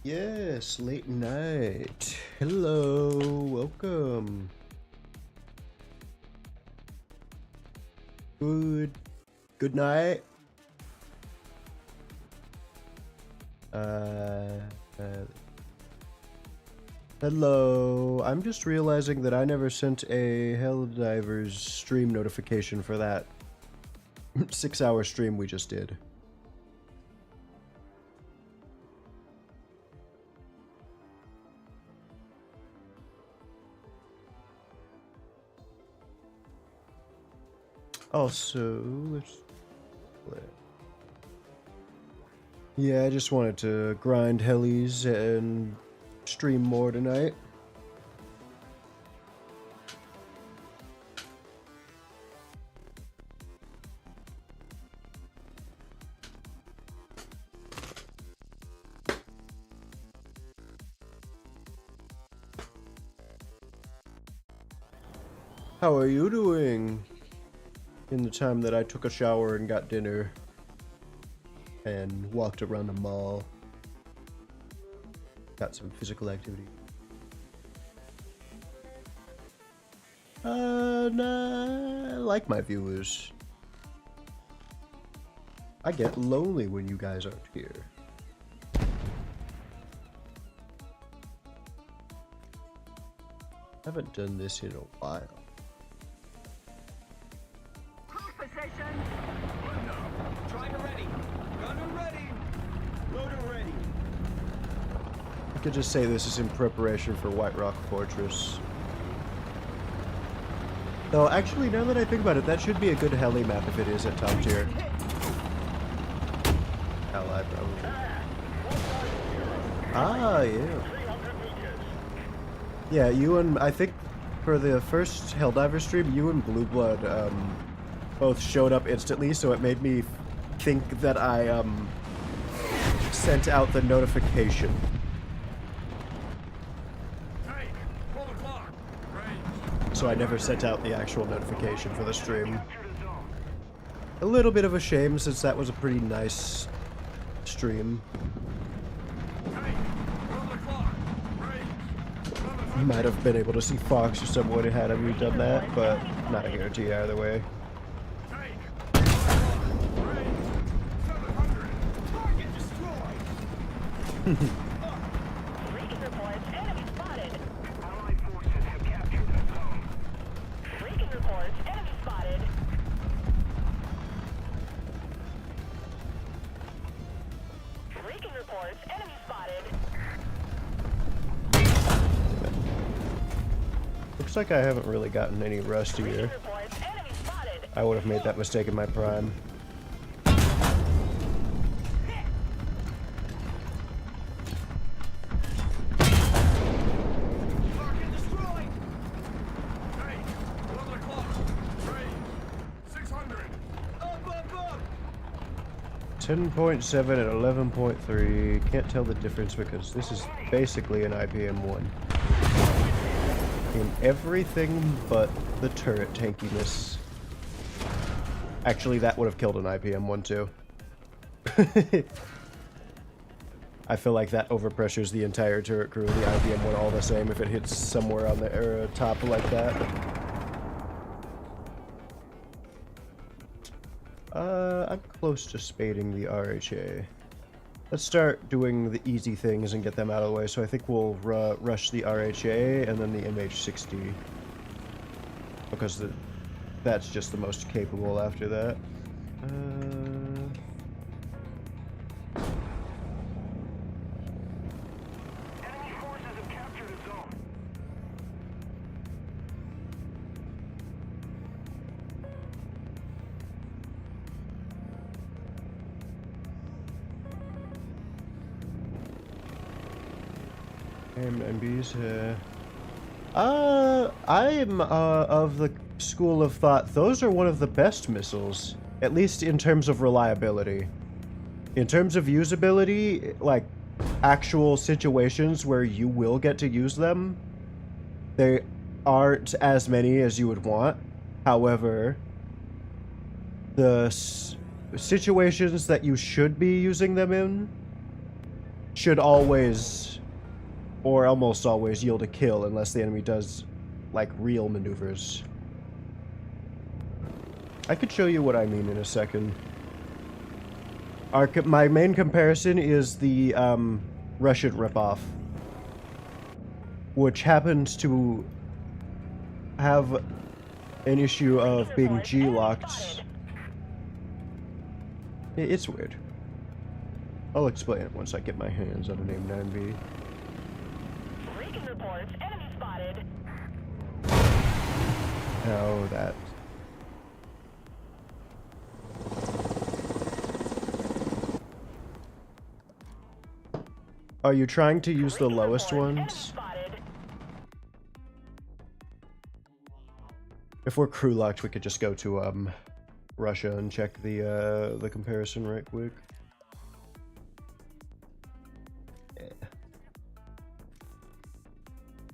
Yes, late night. Hello, welcome. Good night. Hello. I'm just realizing that I never sent a Helldivers stream notification for that 6-hour stream we just did. Also, let's play. Yeah, I just wanted to grind helis and stream more tonight. How are you doing? In the time that I took a shower and got dinner and walked around the mall. Got some physical activity. Nah, I like my viewers. I get lonely when you guys aren't here. Haven't done this in a while. I could just say this is in preparation for White Rock Fortress. Though, actually, now that I think about it, that should be a good heli map if it is at top tier. Ally, probably. Ah, yeah. Yeah, you and, I think, for the first Helldiver stream, you and Blue Blood, both showed up instantly, so it made me think that I, sent out the notification. So I never sent out the actual notification for the stream. A little bit of a shame, since that was a pretty nice stream. You might have been able to see Fox or someone had you done that, but not a guarantee either way. Looks like I haven't really gotten any rust here. I would have made that mistake in my prime. .7 and 11.3. Can't tell the difference because this is basically an IPM1. In everything but the turret tankiness. Actually, that would have killed an IPM1 too. I feel like that overpressures the entire turret crew of the IPM1 all the same if it hits somewhere on the top like that. I'm close to spading the RHA. Let's start doing the easy things and get them out of the way, so I think we'll rush the RHA and then the MH60. Because that's just the most capable after that. Enemy forces have captured a zone. MBs here. I'm of the school of thought those are one of the best missiles, at least in terms of reliability. In terms of usability, like actual situations where you will get to use them, they aren't as many as you would want. However, the situations that you should be using them in, should always, or almost always, yield a kill unless the enemy does, like, real maneuvers. I could show you what I mean in a second. My main comparison is the Russian ripoff, which happens to have an issue of being G-locked. It's weird. I'll explain it once I get my hands on an AIM-9B. Recon reports, enemy spotted. Oh, that. Are you trying to use the lowest ones? If we're crew locked, we could just go to Russia and check the comparison right quick. Yeah.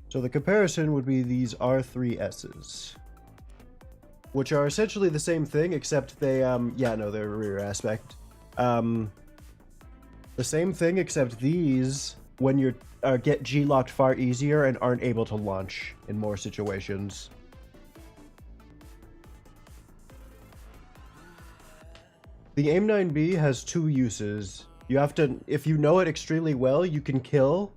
So the comparison would be these R3Ss, which are essentially the same thing, except they yeah, no, they're rear aspect. The same thing, except these, when you get G-locked far easier and aren't able to launch in more situations. The AIM-9B has two uses. You have to, if you know it extremely well, you can kill.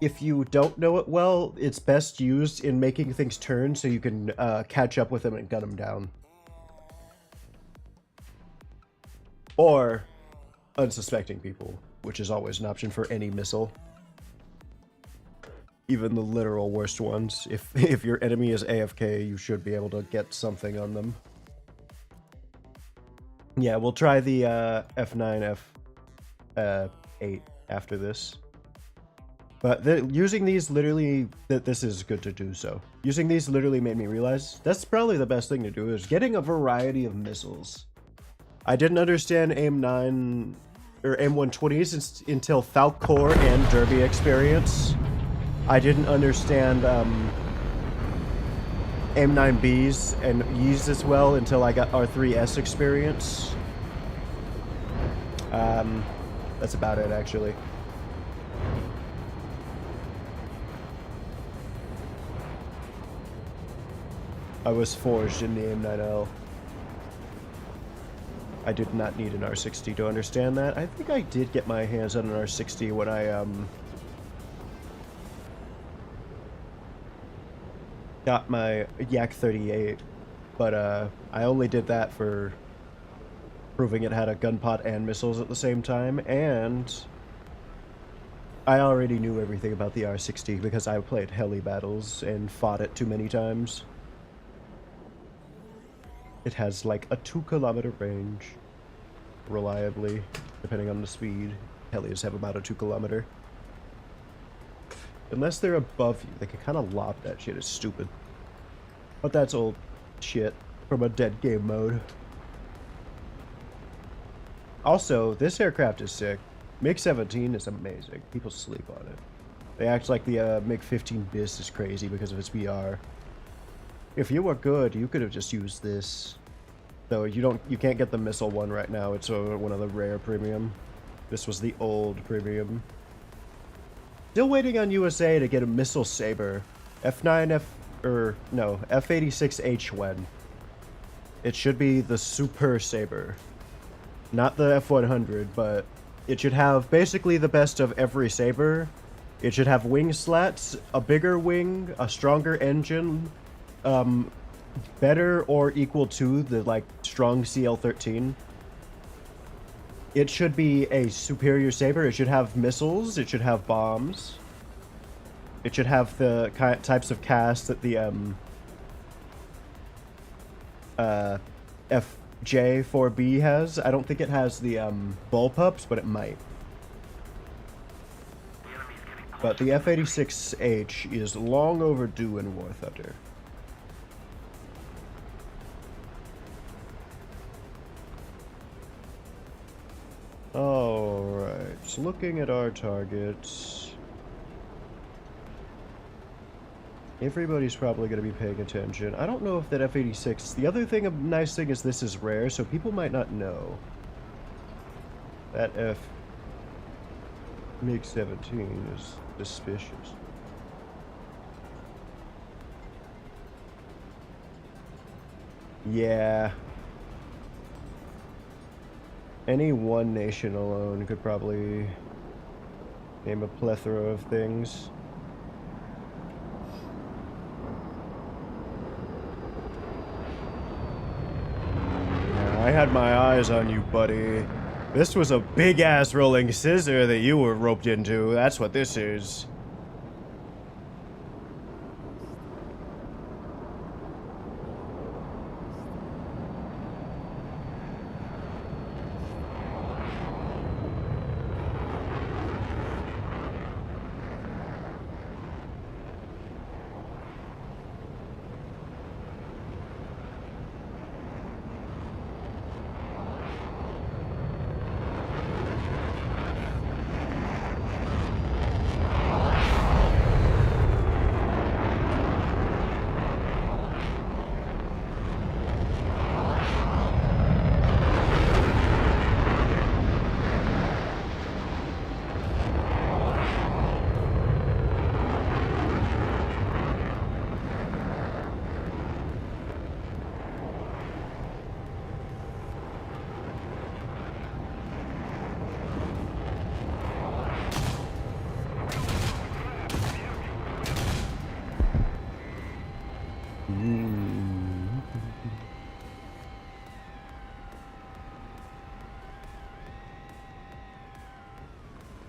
If you don't know it well, it's best used in making things turn so you can catch up with them and gun them down. Or unsuspecting people, which is always an option for any missile. Even the literal worst ones. If your enemy is AFK, you should be able to get something on them. Yeah, we'll try the F9, F8 after this. But using these literally, this is good to do so. Using these literally made me realize that's probably the best thing to do, is getting a variety of missiles. I didn't understand AIM-9 or AIM-120s until Falcor and Derby experience. I didn't understand AIM-9Bs and Ys as well until I got R3S experience. That's about it, actually. I was forged in the AIM-9L. I did not need an R60 to understand that. I think I did get my hands on an R60 when I got my Yak 38, but I only did that for proving it had a gun pod and missiles at the same time, and I already knew everything about the R60 because I played heli battles and fought it too many times. It has like a 2-kilometer range, reliably, depending on the speed. Helis have about a 2-kilometer. Unless they're above you, they can kind of lob that shit. It's stupid. But that's old shit from a dead game mode. Also, this aircraft is sick. MiG-17 is amazing. People sleep on it. They act like the MiG-15 BIS is crazy because of its VR. If you were good, you could have just used this. Though you can't get the missile one right now. It's one of the rare premium. This was the old premium. Still waiting on USA to get a missile saber. F86H when. It should be the Super Saber. Not the F100, but it should have basically the best of every saber. It should have wing slats, a bigger wing, a stronger engine, better or equal to the like strong CL-13. It should be a superior saber. It should have missiles. It should have bombs. It should have the types of cast that the FJ4B has. I don't think it has the bullpups, but it might. But the F86H is long overdue in War Thunder. Alright, so looking at our targets, everybody's probably going to be paying attention. I don't know if that F86, the other thing, a nice thing is this is rare, so people might not know. That MiG-17 is suspicious. Yeah. Any one nation alone could probably name a plethora of things. Yeah, I had my eyes on you, buddy. This was a big-ass rolling scissor that you were roped into. That's what this is.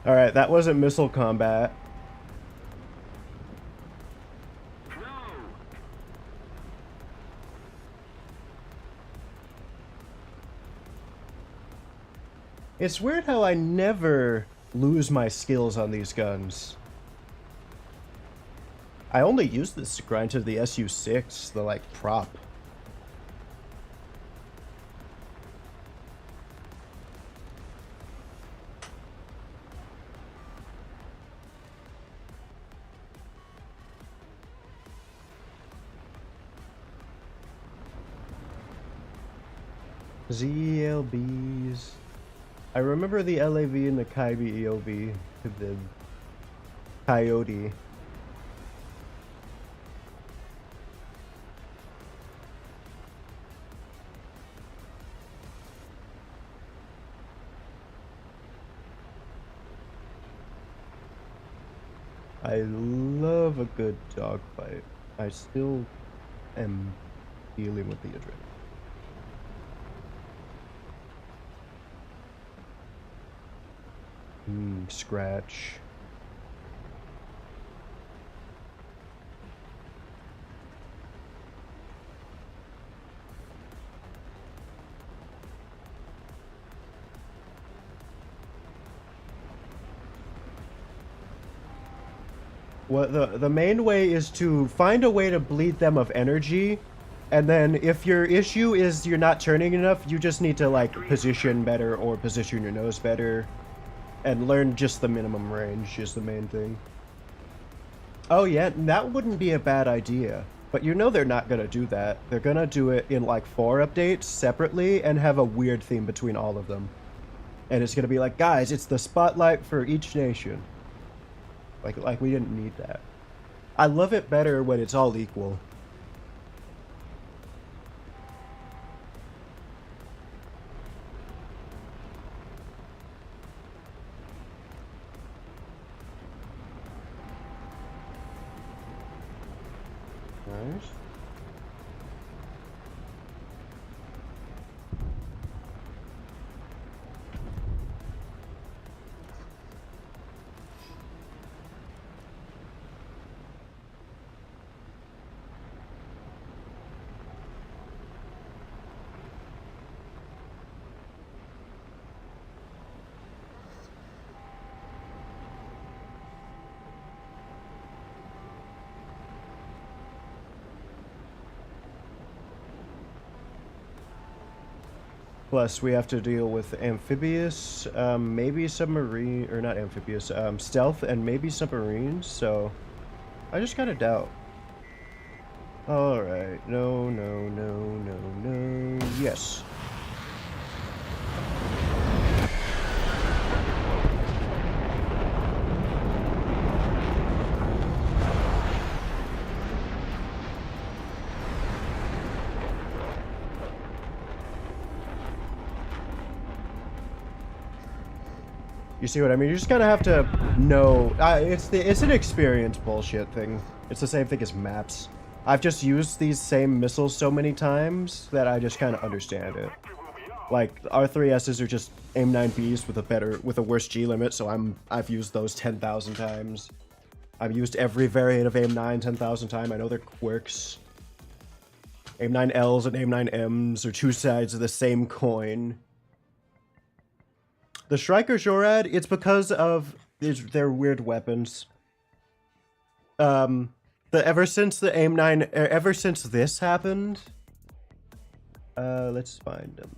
Alright, that wasn't missile combat. It's weird how I never lose my skills on these guns. I only use this to grind to the SU-6, the, like, prop. ZLBs. I remember the LAV and the Kaibi EOV. The Coyote. I love a good dogfight. I still am dealing with the adrenaline. Scratch. What the main way is to find a way to bleed them of energy, and then if your issue is you're not turning enough, you just need to like position better or position your nose better. And learn just the minimum range is the main thing. Oh yeah, that wouldn't be a bad idea. But you know they're not gonna do that. They're gonna do it in like 4 updates separately and have a weird theme between all of them. And it's gonna be like, guys, it's the spotlight for each nation. Like we didn't need that. I love it better when it's all equal. Nice. Plus, we have to deal with amphibious, maybe submarine, or not amphibious, stealth and maybe submarines, so I just gotta doubt. Alright, no, no, no, no, no, yes. You see what I mean? You just kind of have to know. It's an experience bullshit thing. It's the same thing as maps. I've just used these same missiles so many times that I just kind of understand it. Like R3Ss are just AIM-9Bs with a worse G limit, so I've used those 10,000 times. I've used every variant of AIM-9 10,000 times. I know their quirks. AIM-9Ls and AIM-9Ms are two sides of the same coin. The Striker Jorad, it's because of their weird weapons. Ever since the AIM-9, ever since this happened, let's find them.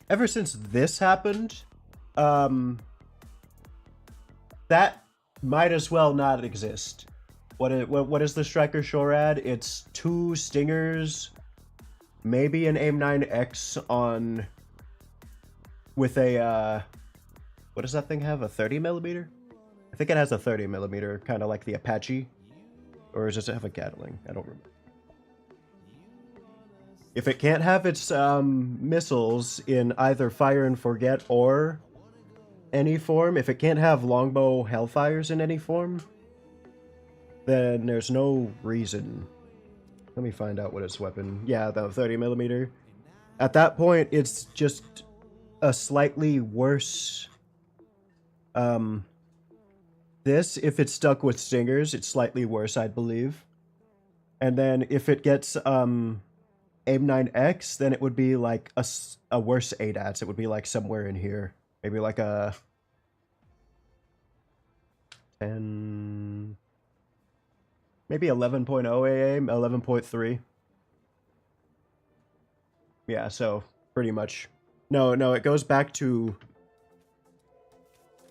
Ever since this happened, that might as well not exist. What is the Striker Jorad? It's 2 Stingers, maybe an AIM-9X on with a what does that thing have? A 30mm? I think it has a 30mm, kind of like the Apache, or does it have a Gatling? I don't remember. If it can't have its missiles in either Fire and Forget or any form, if it can't have longbow Hellfires in any form, then there's no reason. Let me find out what its weapon. Yeah, the 30mm. At that point, it's just a slightly worse. This, if it's stuck with Stingers, it's slightly worse, I believe. And then if it gets AIM-9X, then it would be like a worse ADATS. It would be like somewhere in here. Maybe like a 10... Maybe 11.0 AIM, 11.3. Yeah, so pretty much. No, it goes back to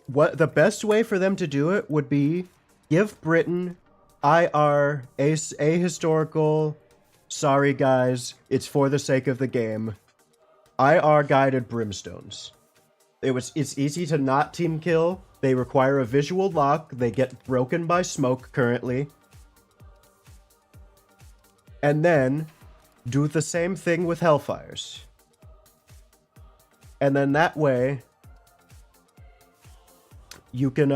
what the best way for them to do it would be give Britain IR ahistorical. Sorry guys, it's for the sake of the game. IR guided brimstones. It's easy to not team kill. They require a visual lock. They get broken by smoke currently. And then do the same thing with Hellfires. And then that way you can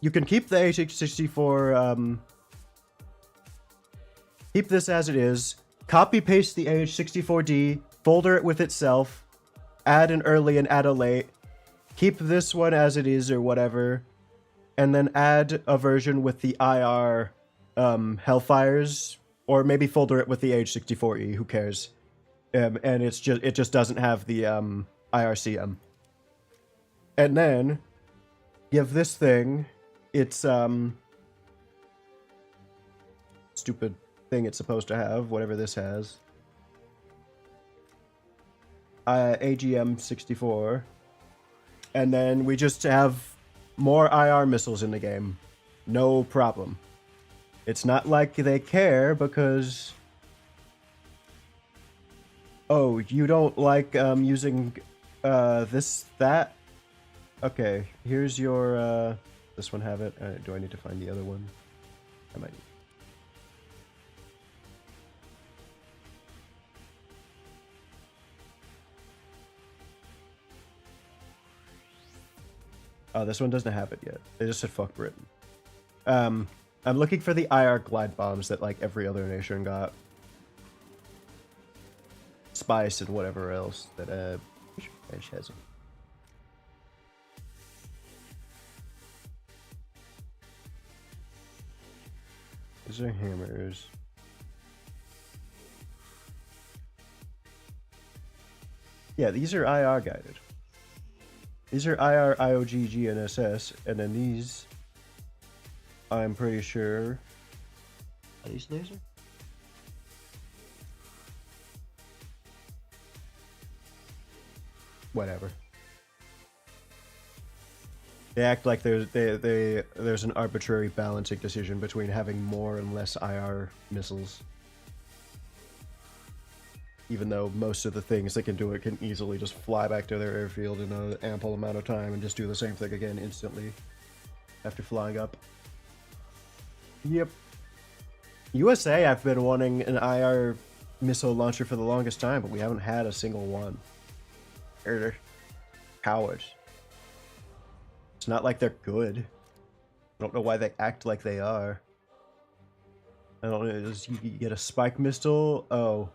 you can keep the AH-64 keep this as it is, copy paste the AH-64D, folder it with itself, add an early and add a late, keep this one as it is or whatever, and then add a version with the IR Hellfires, or maybe folder it with the AH-64E, who cares? And it just doesn't have the IRCM. And then give this thing its stupid thing it's supposed to have, whatever this has. AGM-64. And then we just have more IR missiles in the game. No problem. It's not like they care because... Oh, you don't like using that? Okay, here's your... this one have it? Do I need to find the other one? I might need... Oh, this one doesn't have it yet. They just said fuck Britain. I'm looking for the IR glide bombs that like every other nation got. Spice and whatever else that Edge has them. These are hammers. Yeah, these are IR guided. These are IR, IOG, GNSS, and then these, I'm pretty sure, are these laser? Whatever. They act like there's an arbitrary balancing decision between having more and less IR missiles. Even though most of the things that can do it can easily just fly back to their airfield in an ample amount of time and just do the same thing again instantly after flying up. Yep. USA, I've been wanting an IR missile launcher for the longest time, but we haven't had a single one. They're cowards. It's not like they're good. I don't know why they act like they are. I don't know, you get a spike missile? Oh,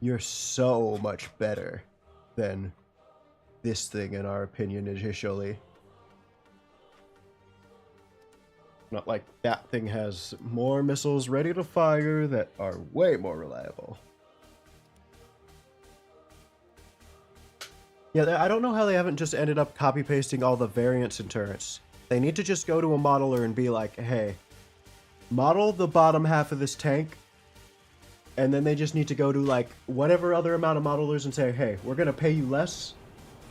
you're so much better than this thing, in our opinion, initially. Not like that thing has more missiles ready to fire that are way more reliable. Yeah, I don't know how they haven't just ended up copy-pasting all the variants and turrets. They need to just go to a modeler and be like, hey, model the bottom half of this tank, and then they just need to go to like whatever other amount of modelers and say, hey, we're gonna pay you less,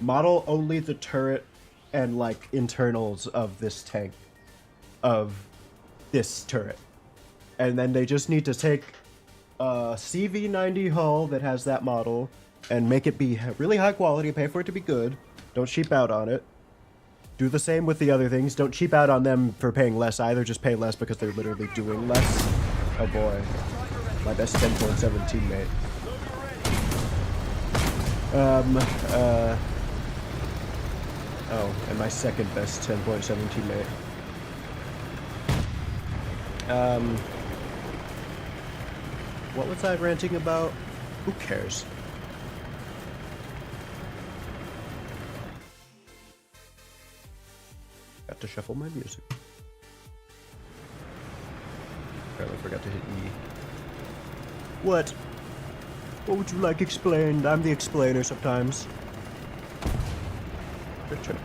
model only the turret and like internals of this tank, of this turret. And then they just need to take a CV90 hull that has that model and make it be really high quality, pay for it to be good, don't cheap out on it. Do the same with the other things. Don't cheap out on them for paying less either. Just pay less because they're literally doing less. Oh boy. My best 10.7 teammate. Oh, and my second best 10.7 teammate. What was I ranting about? Who cares? Got to shuffle my music. Apparently forgot to hit E. What? What would you like explained? I'm the explainer sometimes. Richard.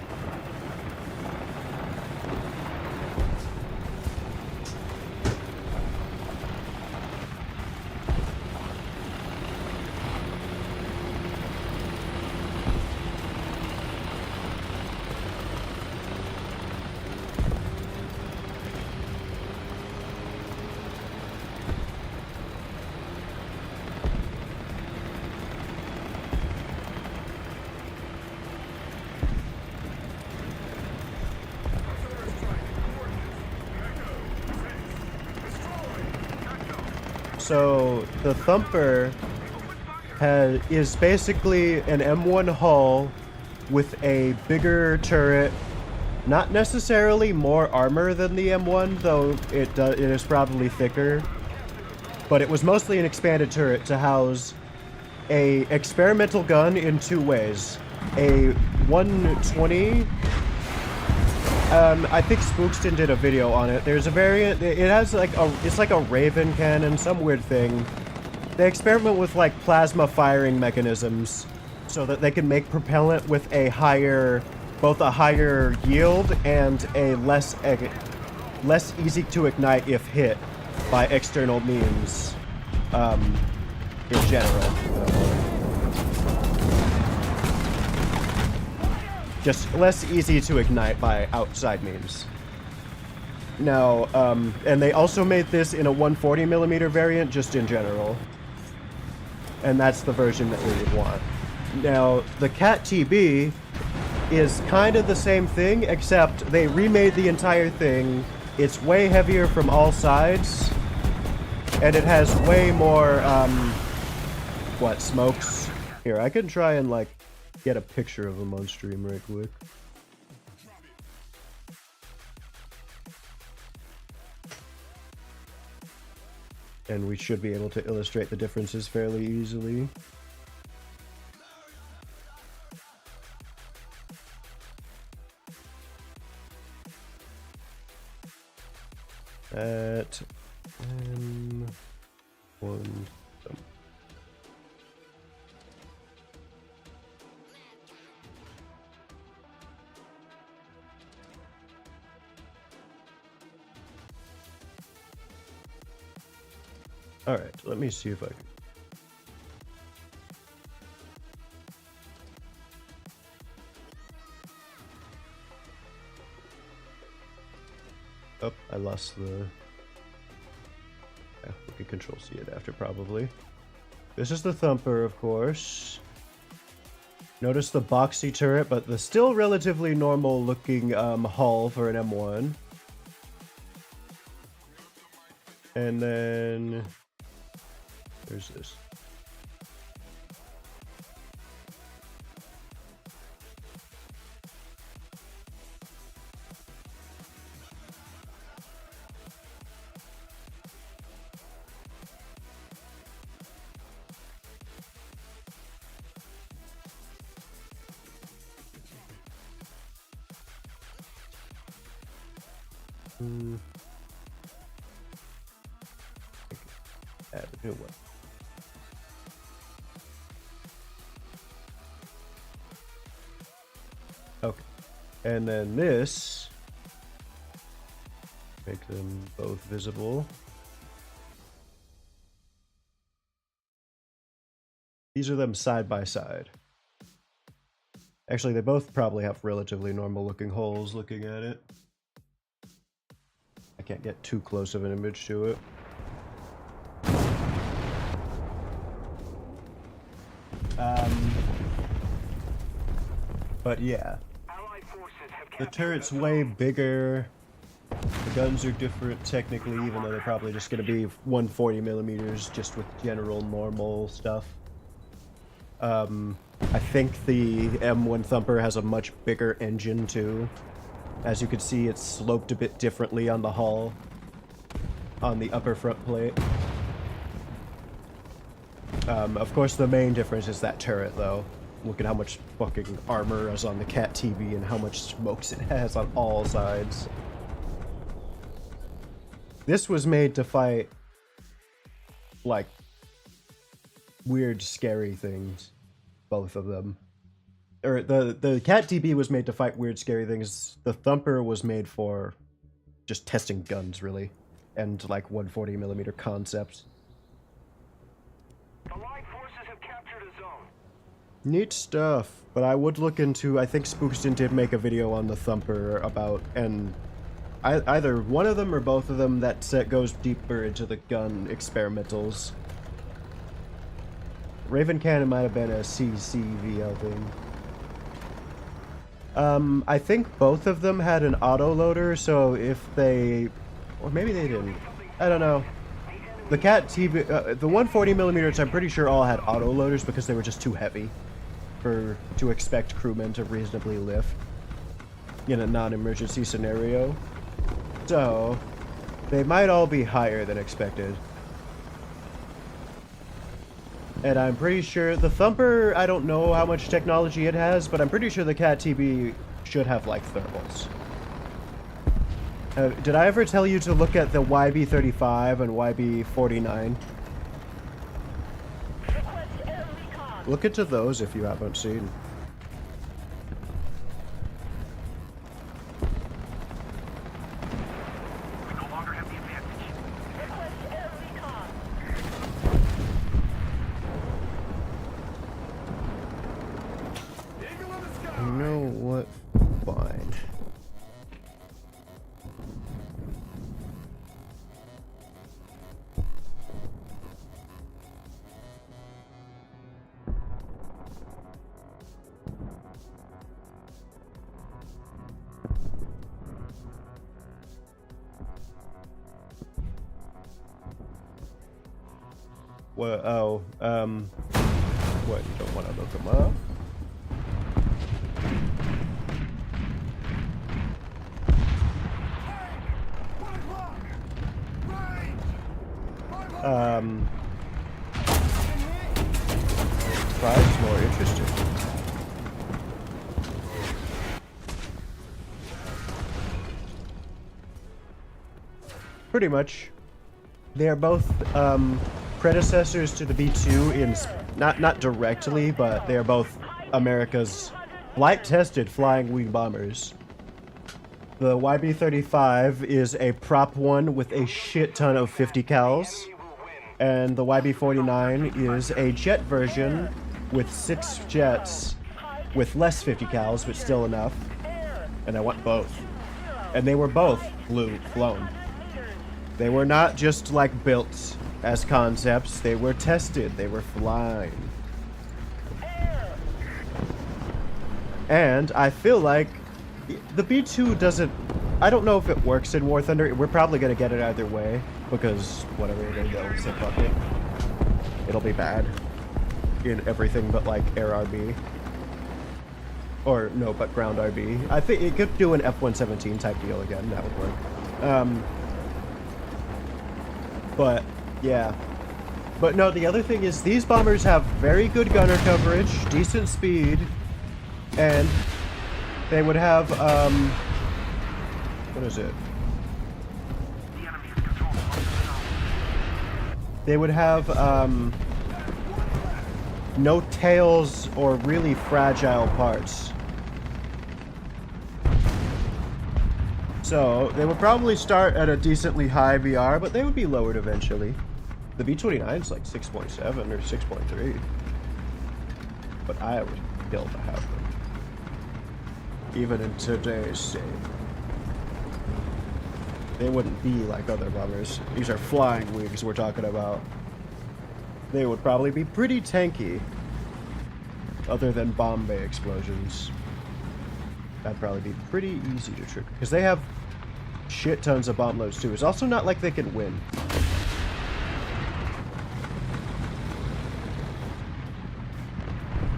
So the Thumper is basically an M1 hull with a bigger turret. Not necessarily more armor than the M1, though it is probably thicker. But it was mostly an expanded turret to house a experimental gun in two ways. A 120. I think Spookston did a video on it. There's a variant. It has like it's like a Raven cannon, some weird thing. They experiment with like plasma firing mechanisms so that they can make propellant with a higher, both a higher yield and a less easy to ignite if hit by external means. In general. Just less easy to ignite by outside means. Now, and they also made this in a 140mm variant, just in general. And that's the version that we would want. Now, the Cat TB is kind of the same thing, except they remade the entire thing. It's way heavier from all sides. And it has way more, smokes? Here, I can try and, like, get a picture of them on stream right quick. And we should be able to illustrate the differences fairly easily. At M1. Alright, let me see if I can. Oh, I lost the... Yeah, we can control C it after, probably. This is the Thumper, of course. Notice the boxy turret, but the still relatively normal looking hull for an M1. And then... There's this. Add a new one. Okay. And then this, make them both visible. These are them side by side. Actually, they both probably have relatively normal looking holes looking at it. I can't get too close of an image to it. But yeah. Allied forces have The captured turret's a way zone. bigger. The guns are different technically, even though they're probably just going to be 140mm just with general normal stuff. I think the M1 Thumper has a much bigger engine too. As you can see, it's sloped a bit differently on the hull, on the upper front plate. Of course, the main difference is that turret, though. Look at how much fucking armor is on the Cat TV and how much smokes it has on all sides. This was made to fight, like, weird, scary things. Both of them. Or the Cat TB was made to fight weird, scary things. The Thumper was made for just testing guns, really. And, like, 140mm concepts. Allied forces have captured a zone. Neat stuff. But I would look into... I think Spookston did make a video on the Thumper about... And either one of them or both of them that set goes deeper into the gun experimentals. Raven Cannon might have been a CCVL thing. I think both of them had an autoloader, so if they... Or maybe they didn't. I don't know. The Cat TV... the 140mm, I'm pretty sure all had autoloaders because they were just too heavy to expect crewmen to reasonably lift in a non-emergency scenario. So, they might all be higher than expected. And I'm pretty sure the Thumper, I don't know how much technology it has, but I'm pretty sure the Cat TB should have, like, thermals. Did I ever tell you to look at the YB35 and YB49? Request air recon. Look into those if you haven't seen. We no longer have the advantage. Request air recon. Eagle in the sky. You know what? Fine. What? Oh, what? You don't want to look them up? Five's more interesting. Pretty much. They are both, predecessors to the B-2 in... Not directly, but they are both America's flight-tested flying wing bombers. The YB-35 is a Prop 1 with a shit ton of 50 cals. And the YB-49 is a jet version with 6 jets with less 50 cals, but still enough. And I want both. And they were both flown. They were not just, like, built as concepts. They were tested. They were flying. And I feel like the B-2 doesn't... I don't know if it works in War Thunder. We're probably going to get it either way, because whatever we're going to go, so fuck it. It'll be bad in everything but, like, air RB. Or, no, but ground RB. I think it could do an F-117 type deal again. That would work. But, yeah. But no, the other thing is these bombers have very good gunner coverage, decent speed, and they would have, what is it? They would have no tails or really fragile parts. So they would probably start at a decently high VR, but they would be lowered eventually. The V29 is like 6.7 or 6.3. But I would kill to have them. Even in today's state. They wouldn't be like other bombers. These are flying wings we're talking about. They would probably be pretty tanky. Other than bomb bay explosions. That'd probably be pretty easy to trigger. Because they have shit tons of bomb loads too. It's also not like they can win.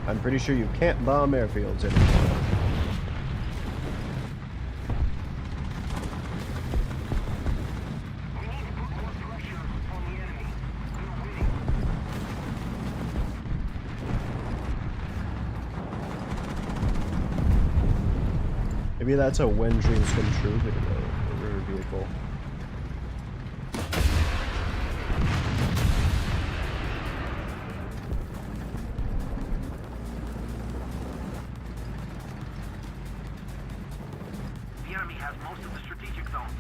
I'm pretty sure you can't bomb airfields anymore. We need to put more pressure on the enemy. We're winning. Maybe that's a when dreams come true video. A rear vehicle. The enemy has most of the strategic zones.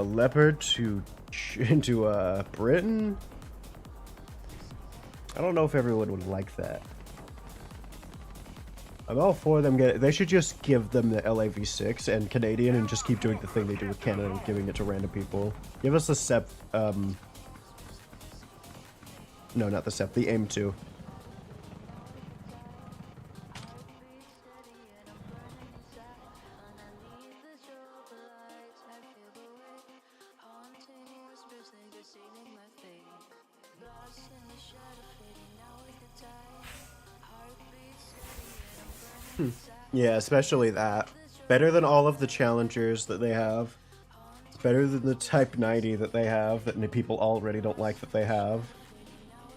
Leopard to Britain? I don't know if everyone would like that. I'm all for them they should just give them the LAV6 and Canadian and just keep doing the thing they do with Canada and giving it to random people. Give us the SEP, no, not the SEP, the AIM-2. Yeah, especially that. Better than all of the challengers that they have. Better than the Type 90 that they have, that people already don't like that they have.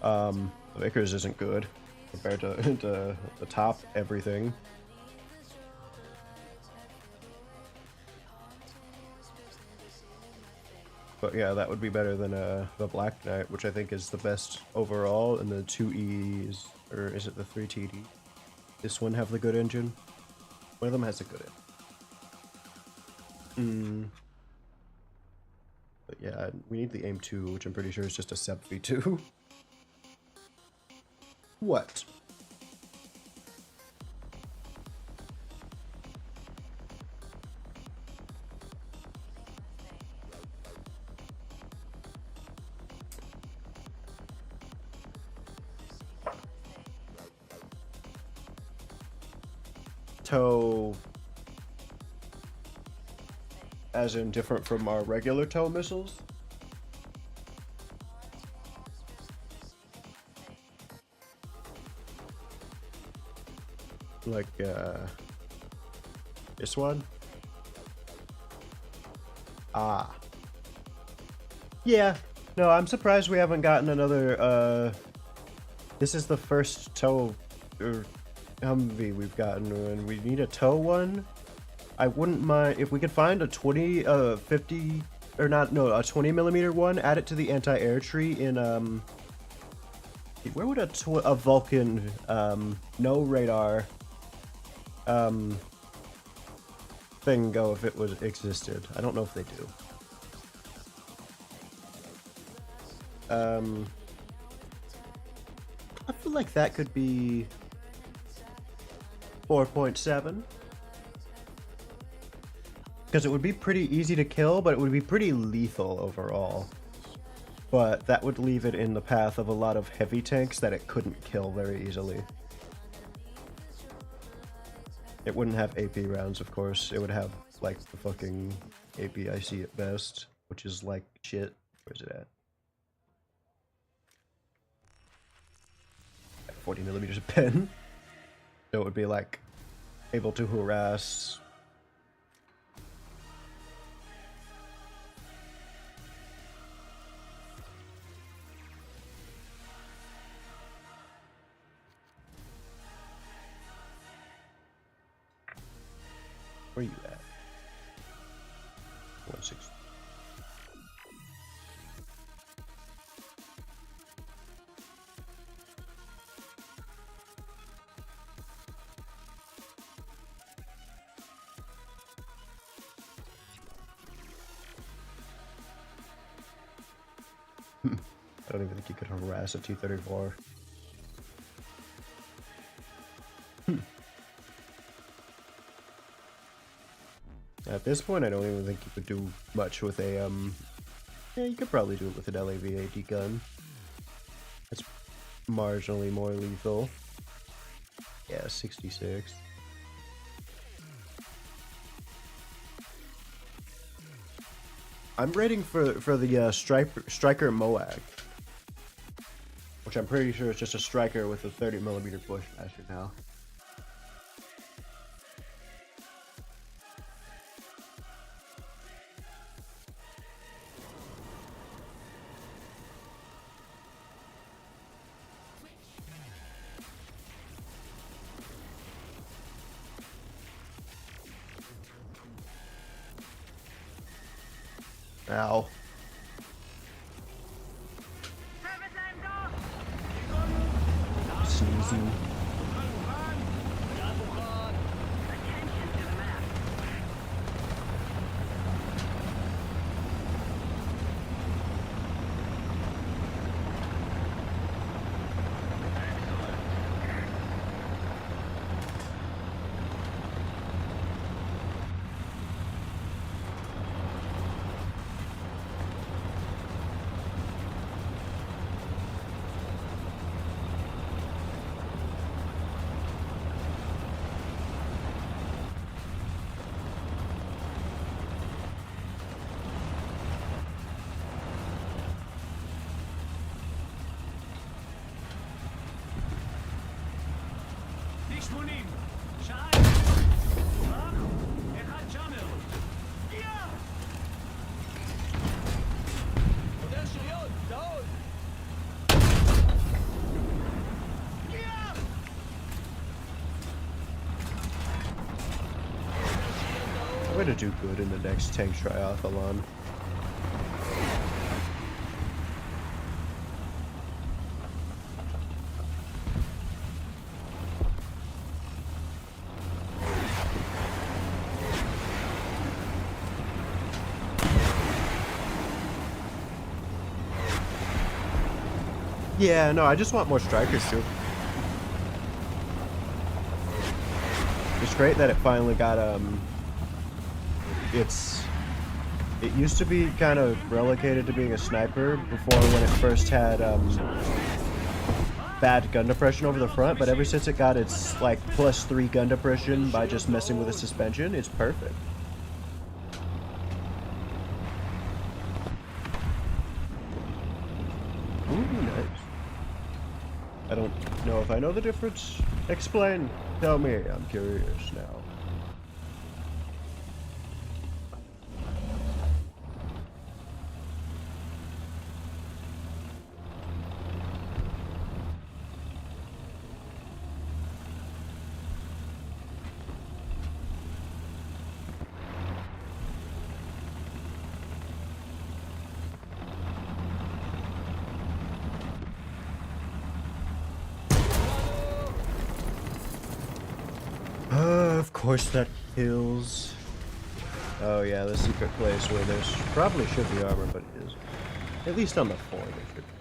The Vickers isn't good compared to the top everything. But yeah, that would be better than the Black Knight, which I think is the best overall, and the 2Es, or is it the 3TD? This one have the good engine? One of them has a good engine. But yeah, we need the AIM-2, which I'm pretty sure is just a SEP V2. What? Tow, as in different from our regular tow missiles? Like, this one? Ah. Yeah. No, I'm surprised we haven't gotten another, this is the first tow, or Humvee we've gotten, and we need a tow one. I wouldn't mind if we could find a 50 or not, no, a 20mm one, add it to the anti-air tree in where would a Vulcan no radar thing go if it was existed? I don't know if they do. I feel like that could be 4.7. Because it would be pretty easy to kill, but it would be pretty lethal overall. But that would leave it in the path of a lot of heavy tanks that it couldn't kill very easily. It wouldn't have AP rounds, of course. It would have, like, the fucking APIC at best, which is like shit. Where's it at? 40mm pen. So it would be like able to harass Where you at? 160. I don't even think you could harass a T-34. At this point, I don't even think you could do much with a, yeah, you could probably do it with an LAV-AD gun. That's marginally more lethal. Yeah, 66. I'm rating for the Striker Moag, which I'm pretty sure is just a striker with a 30mm bushmaster now. Ow. Sneezing. I'm gonna do good in the next tank triathlon. Yeah, no, I just want more strikers too. It's great that it finally got it used to be kind of relegated to being a sniper before when it first had bad gun depression over the front, but ever since it got its like +3 gun depression by just messing with the suspension, it's perfect. Ooh, nice. I don't know if I know the difference. Explain. Tell me. I'm curious now. Of course that kills. Oh yeah, the secret place where there's probably should be armor, but it is. At least on the floor there should be.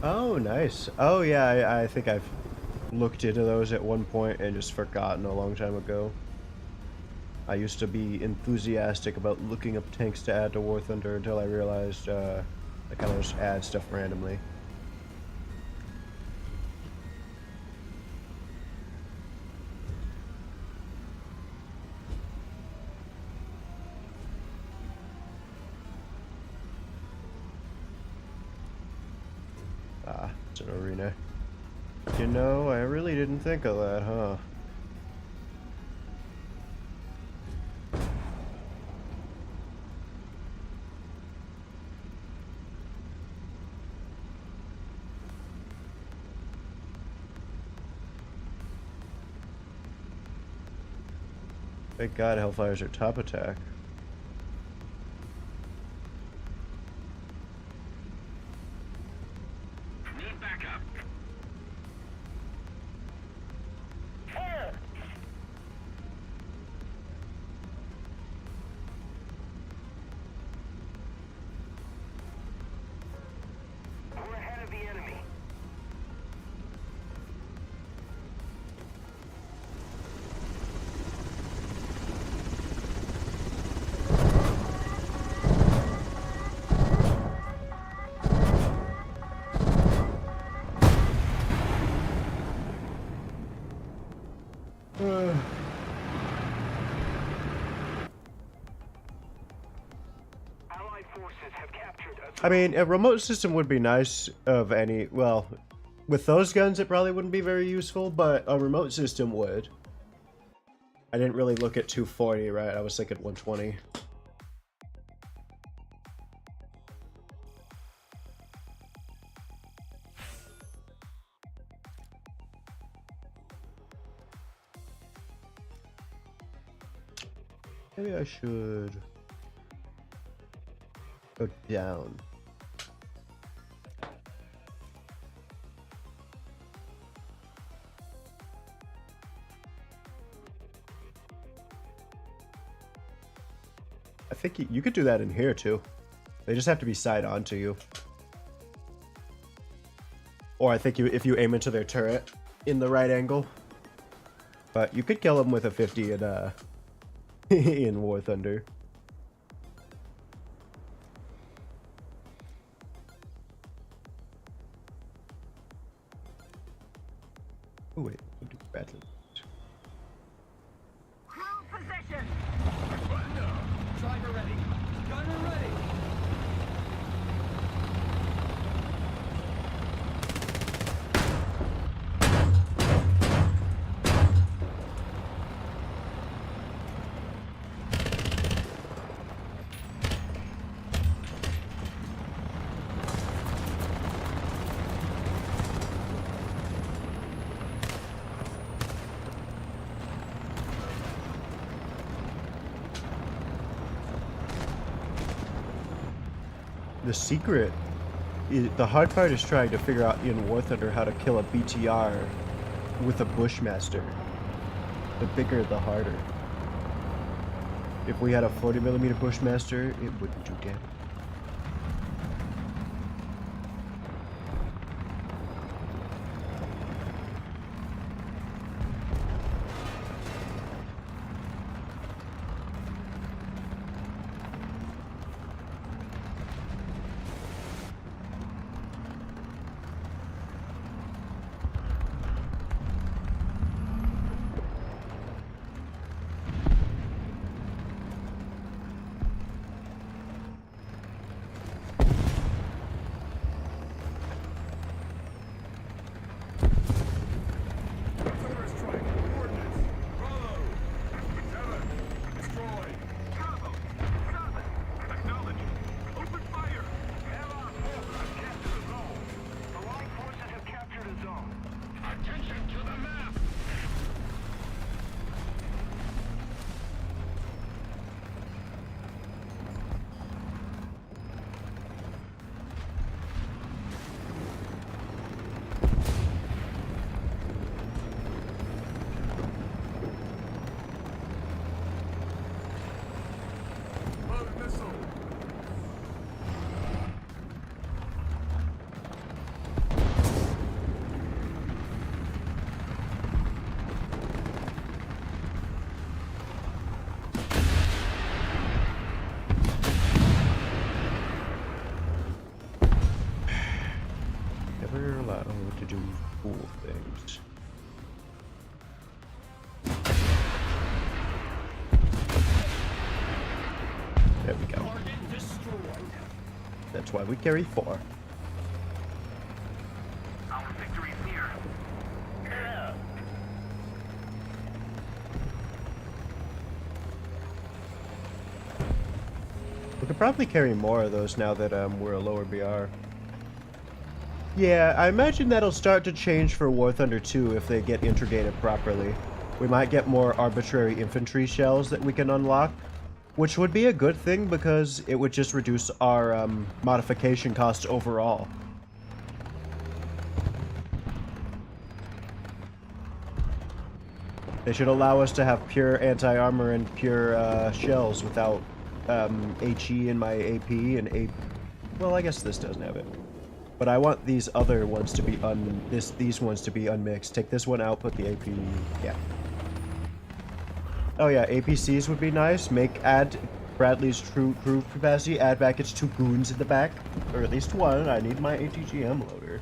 Oh, nice. Oh, yeah, I think I've looked into those at one point and just forgotten a long time ago. I used to be enthusiastic about looking up tanks to add to War Thunder until I realized I kind of just add stuff randomly. Ah, it's an arena. You know, I really didn't think of that, huh? Thank God Hellfires are top attack. Need backup. Fire! We're ahead of the enemy. Allied forces have captured a I mean, a remote system would be nice of any, well, with those guns it probably wouldn't be very useful, but a remote system would. I didn't really look at 240, right? I was thinking 120. Maybe I should go down. I think you could do that in here too. They just have to be side on to you. Or I think if you aim into their turret in the right angle. But you could kill them with a 50 in in War Thunder. Oh wait, we'll do battle. Crew position! Driver ready. Gunner ready. The secret, the hard part is trying to figure out in War Thunder how to kill a BTR with a Bushmaster. The bigger, the harder. If we had a 40mm Bushmaster, it wouldn't do damage. That's why we carry 4. Our victory is near. We could probably carry more of those now that we're a lower BR. Yeah, I imagine that'll start to change for War Thunder 2 if they get intergated properly. We might get more arbitrary infantry shells that we can unlock, which would be a good thing because it would just reduce our modification cost overall. They should allow us to have pure anti-armor and pure shells without HE in my AP and AP. Well, I guess this doesn't have it. But I want these other ones to be these ones to be unmixed. Take this one out, put the AP. Yeah. Oh yeah, APCs would be nice. Add Bradley's true crew capacity. Add back its 2 goons in the back, or at least 1. I need my ATGM loader.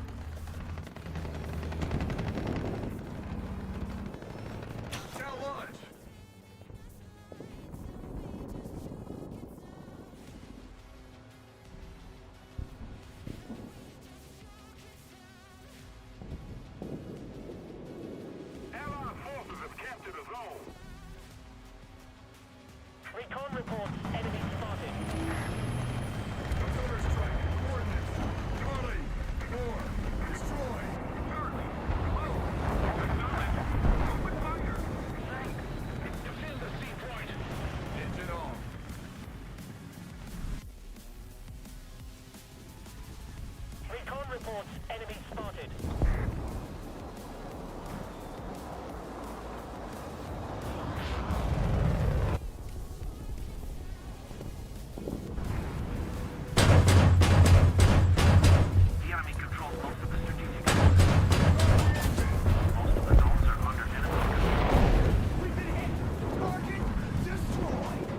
Allied forces have captured a zone. Recon reports enemy spotted. Observer strike. Coordinates. Charlie. 4. Destroy. Charlie. Move. Acknowledge. Open fire. Thanks. Defend the sea point. Engine off. Recon reports enemy spotted. The enemy controls most of the strategic zones. Most of the zones are under enemy control. We've been hit. Target destroyed.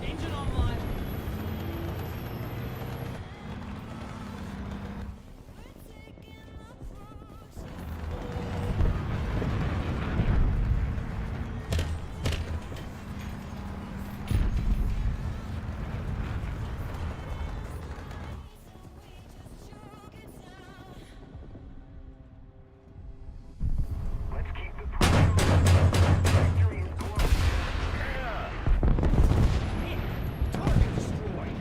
Engine online. Let's keep the pressure on. Victory is close. Target destroyed.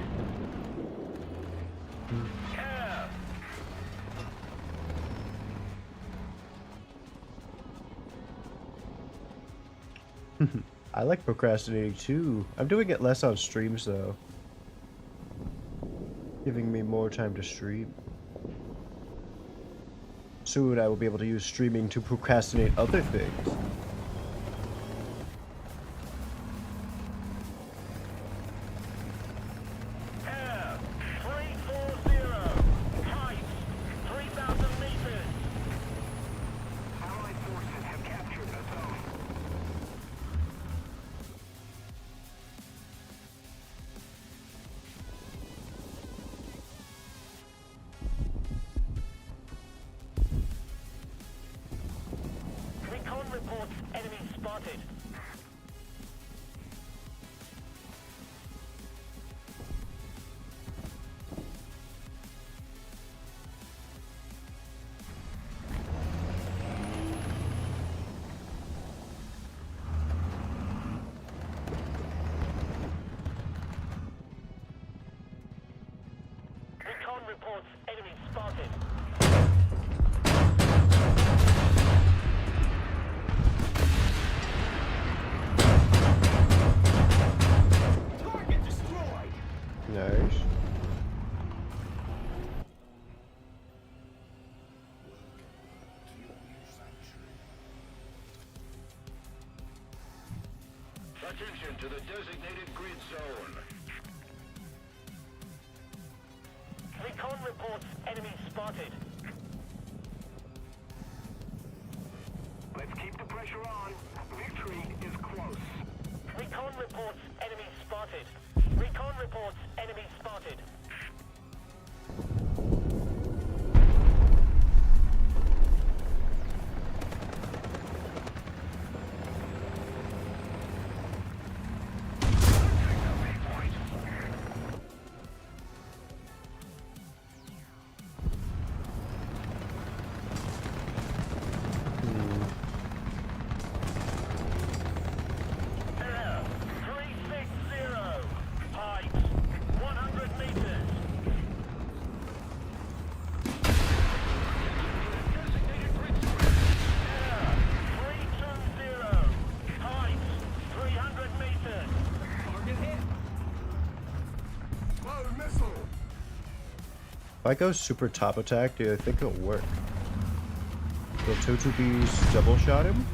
I like procrastinating too. I'm doing it less on streams though. Giving me more time to stream. Soon I will be able to use streaming to procrastinate other things. Air 340. Height 3,000 meters. Allied forces have captured the zone. Recon reports enemy spotted. Recon reports enemy spotted. Target destroyed. Nice. Attention to the designated grid zone. Recon reports enemy spotted. Let's keep the pressure on. Victory is close. Recon reports enemy spotted. Recon reports enemy spotted. If I go super top attack, do I think it'll work? Will Totubees double shot him?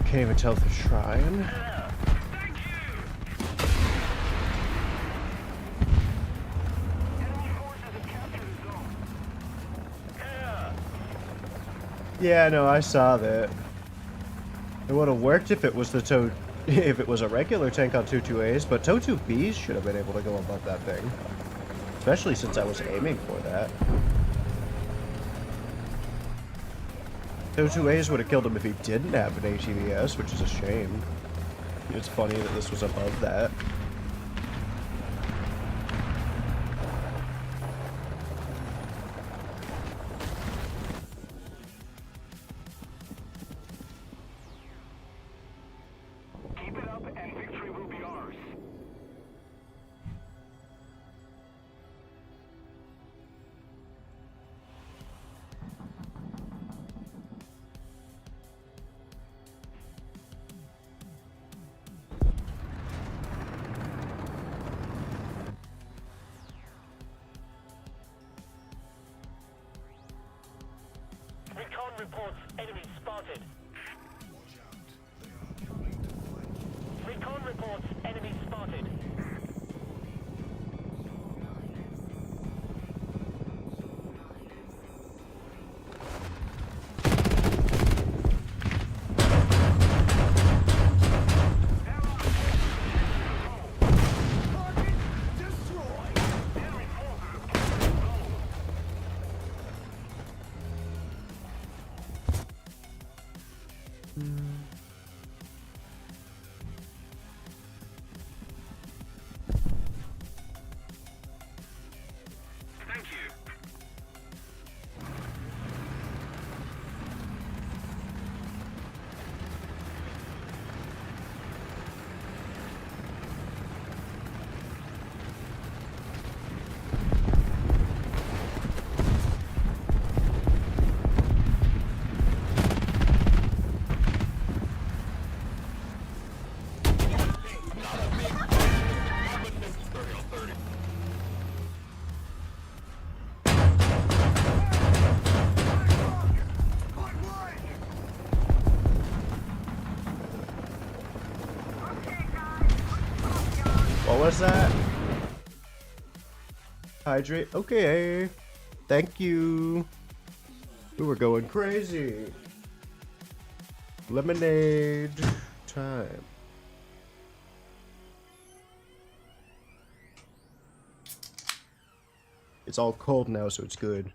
Can't even tell if they're trying. Yeah, no, I saw that. It would have worked if it was if it was a regular tank on 2-2As, but Totubees should have been able to go above that thing. Especially since I was aiming for that. 2-2As would have killed him if he didn't have an ATVS, which is a shame. It's funny that this was above that. Keep it up and victory will be ours. Recon reports enemy spotted. Recon reports enemy spotted. Target destroyed. Enemy forces have captured the goal. Thank you. What was that? Hydrate. Okay. Thank you. We were going crazy. Lemonade time. It's all cold now, so it's good.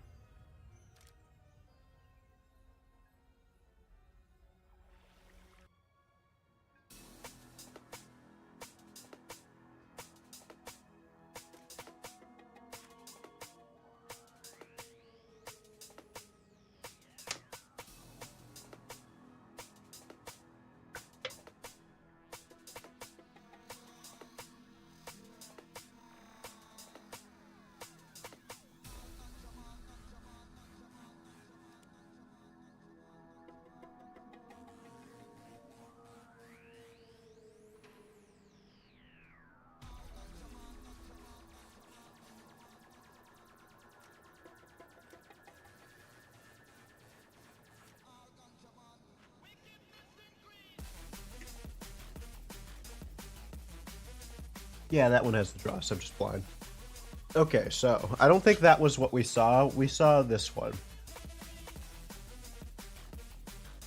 Yeah, that one has the dross. I'm just blind. Okay, so I don't think that was what we saw. We saw this one.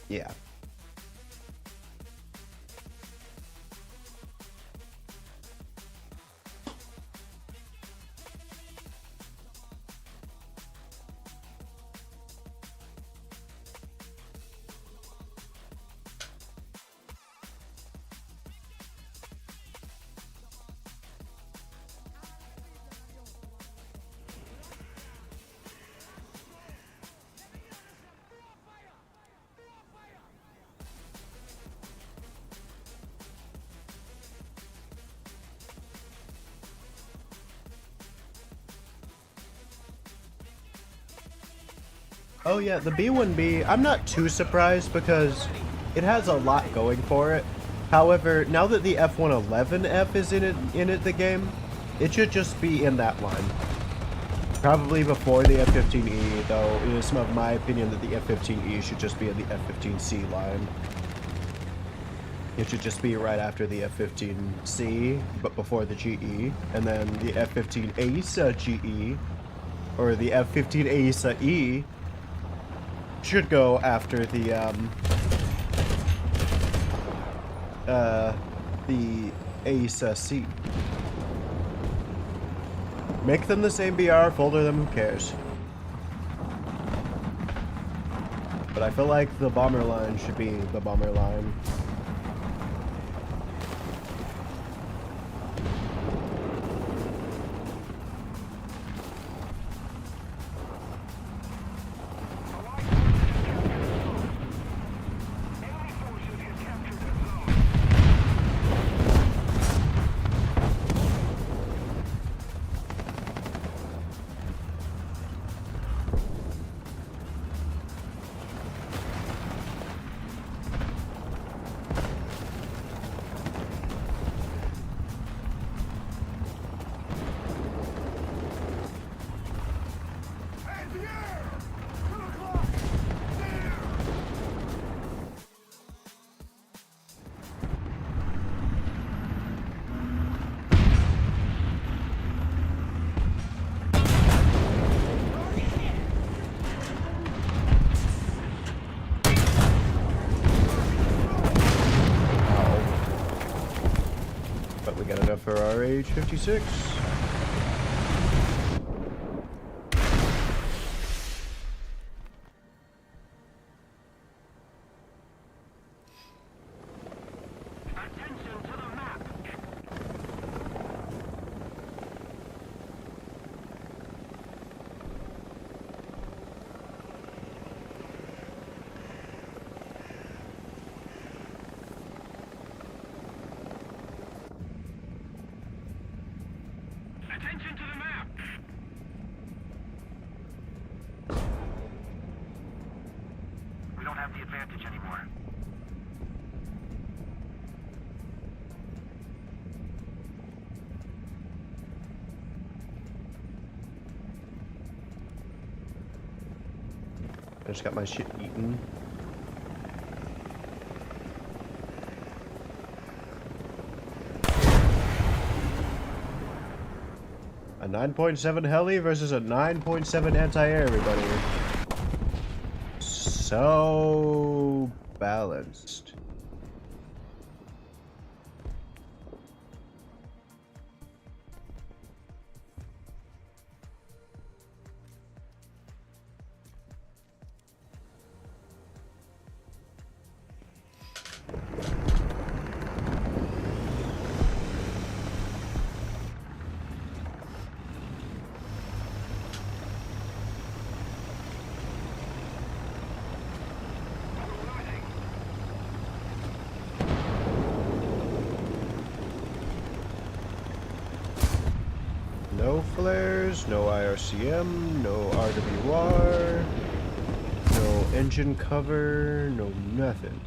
Yeah. Oh yeah, the B1B, I'm not too surprised because it has a lot going for it. However, now that the F111F is in the game, it should just be in that line. Probably before the F-15E, though it is of my opinion that the F-15E should just be in the F-15C line. It should just be right after the F-15C, but before the GE, and then the F-15 ASA GE, or the F-15 ASA E, should go after the ASA C. Make them the same BR, folder them, who cares? But I feel like the bomber line should be the bomber line. For our age 56. Attention to the map. Attention to the map! We don't have the advantage anymore. I just got my shit eaten. A 9.7 heli versus a 9.7 anti-air, everybody. So balanced. No flares, no IRCM, no RWR, no engine cover, no nothing.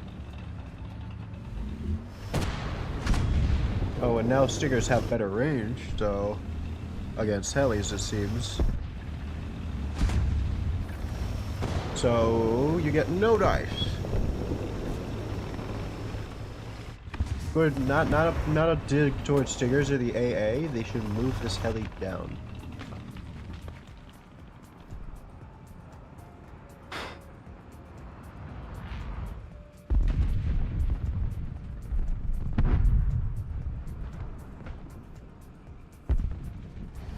Oh, and now Stingers have better range, so against helis it seems. So you get no dice. Good, not a dig towards Stingers or the AA. They should move this heli down.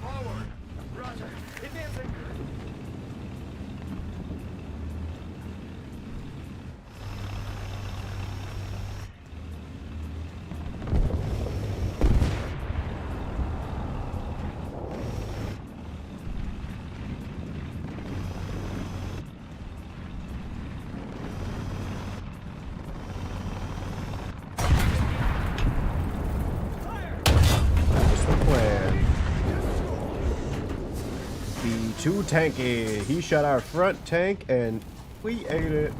Forward! Roger. Advancing! be too tanky. He shot our front tank and we ate it.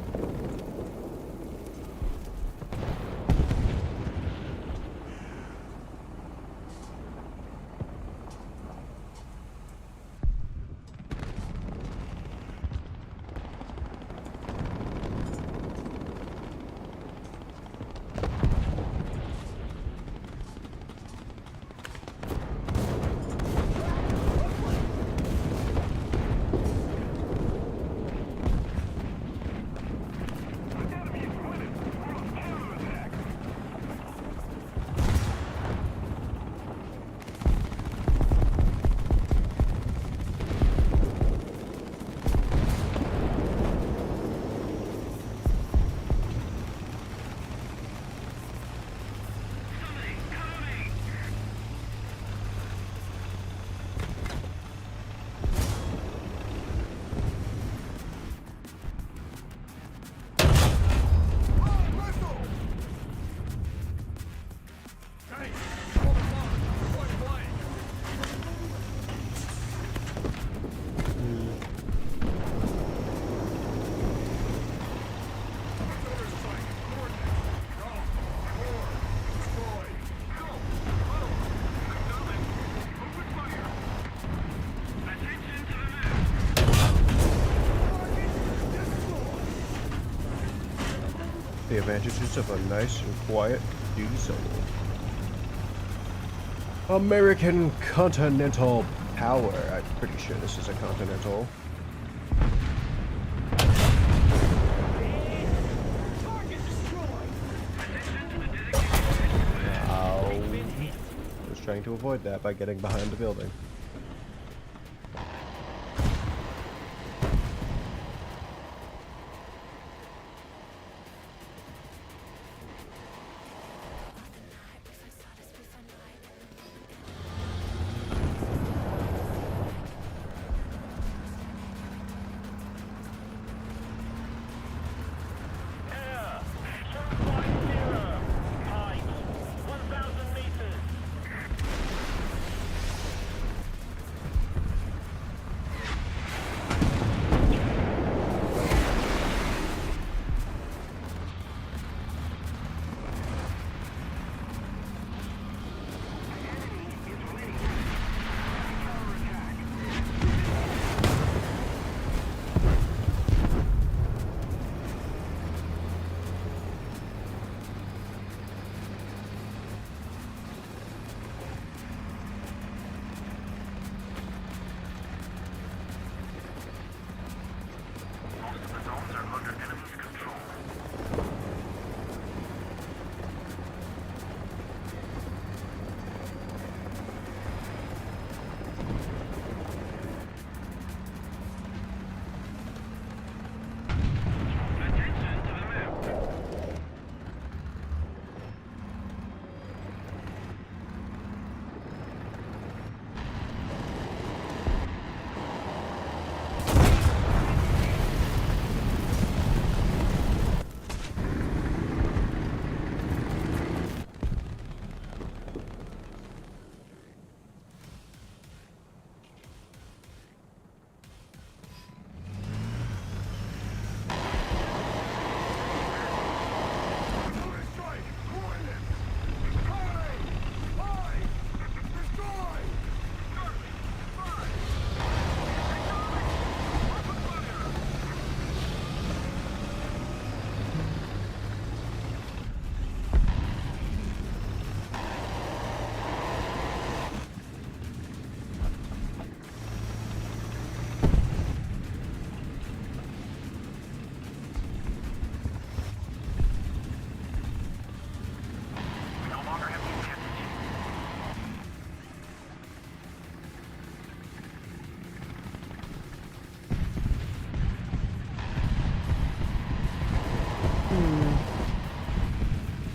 The advantages of a nice and quiet diesel. American Continental Power. I'm pretty sure this is a Continental. Ow. I was trying to avoid that by getting behind the building.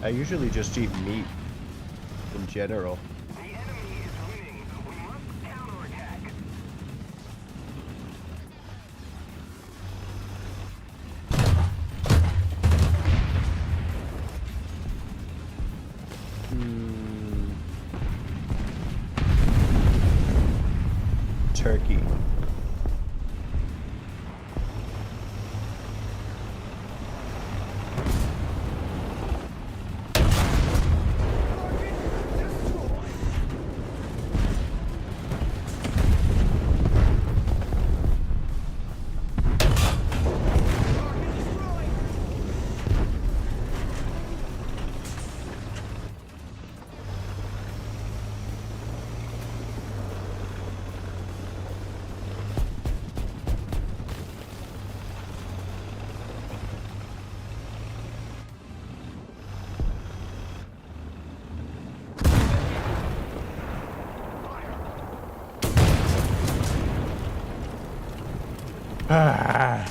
I usually just eat meat in general. The enemy is winning. We must counterattack. Turkey. I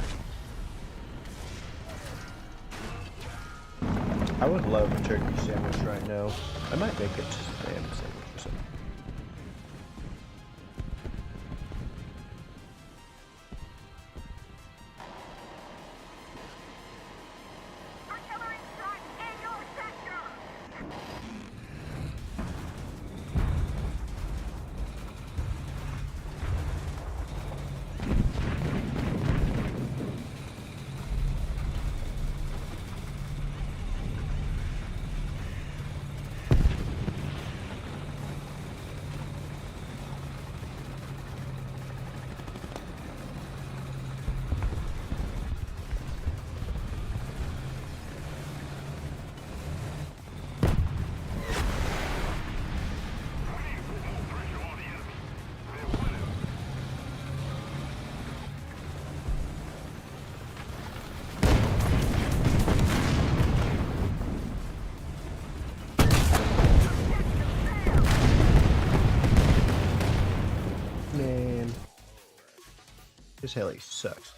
would love a turkey sandwich right now. I might make it a ham sandwich or something. Artillery strike in your sector! Man, this heli sucks.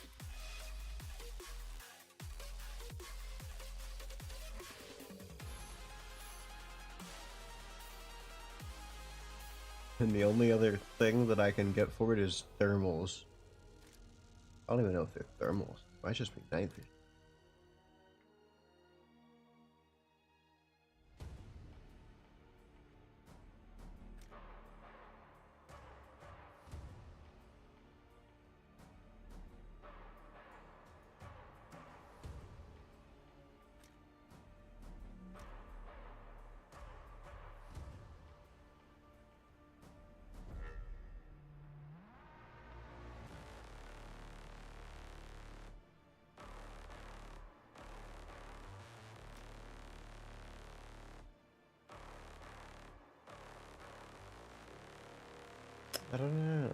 And the only other thing that I can get for it is thermals. I don't even know if they're thermals. It might just be night vision. I don't know.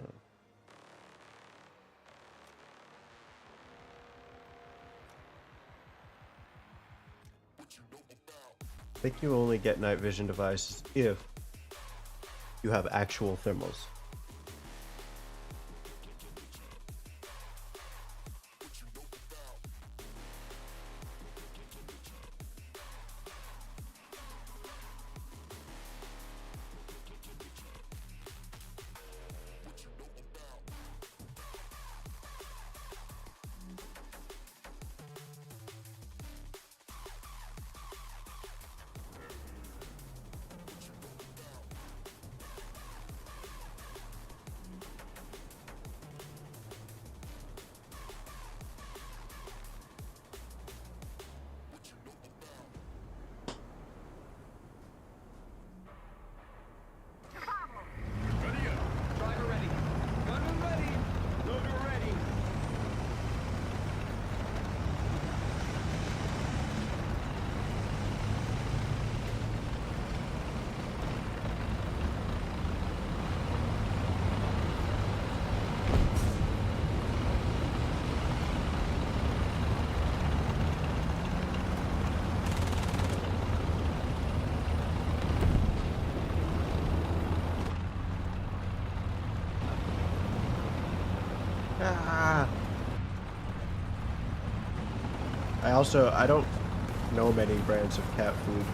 I think you only get night vision devices if you have actual thermals. Ready up. Driver ready. Gunman ready. Loader ready. Ah. I don't know many brands of cat food.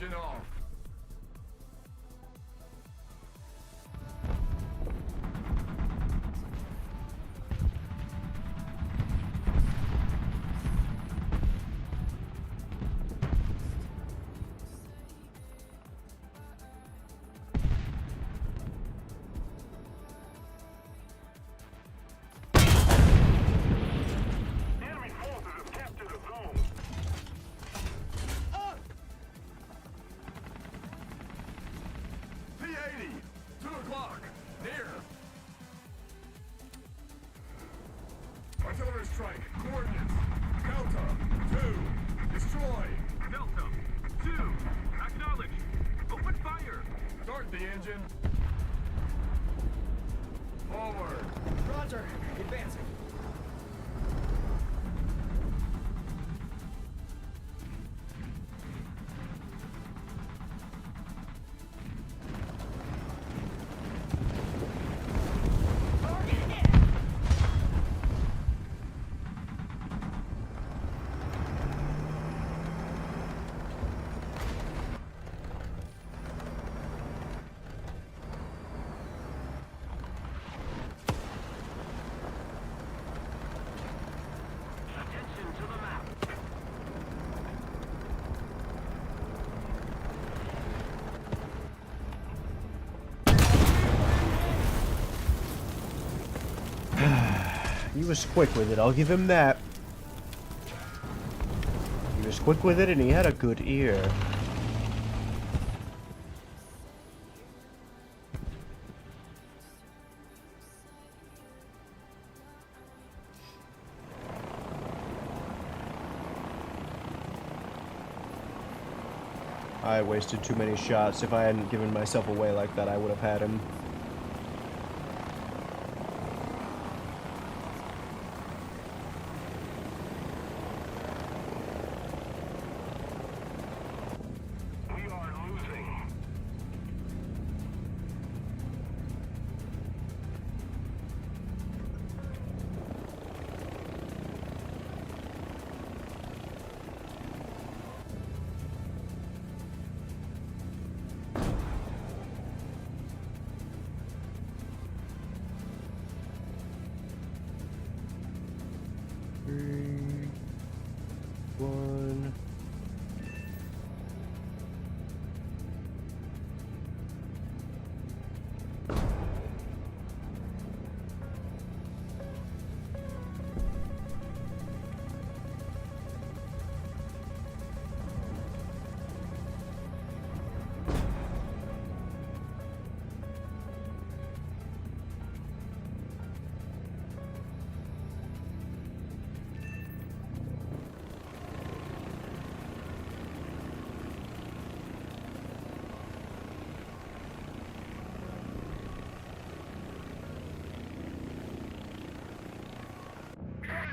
Engine off. Enemy forces have captured a zone. P-80, 2 o'clock, near. Artillery strike, coordinates. Delta, 2, destroy. Delta, 2, acknowledge. Open fire. Start the engine. Forward. Roger. Advancing. Attention to the map. He was quick with it, I'll give him that. He was quick with it and he had a good ear. I wasted too many shots. If I hadn't given myself away like that, I would have had him. We are losing. Three, one.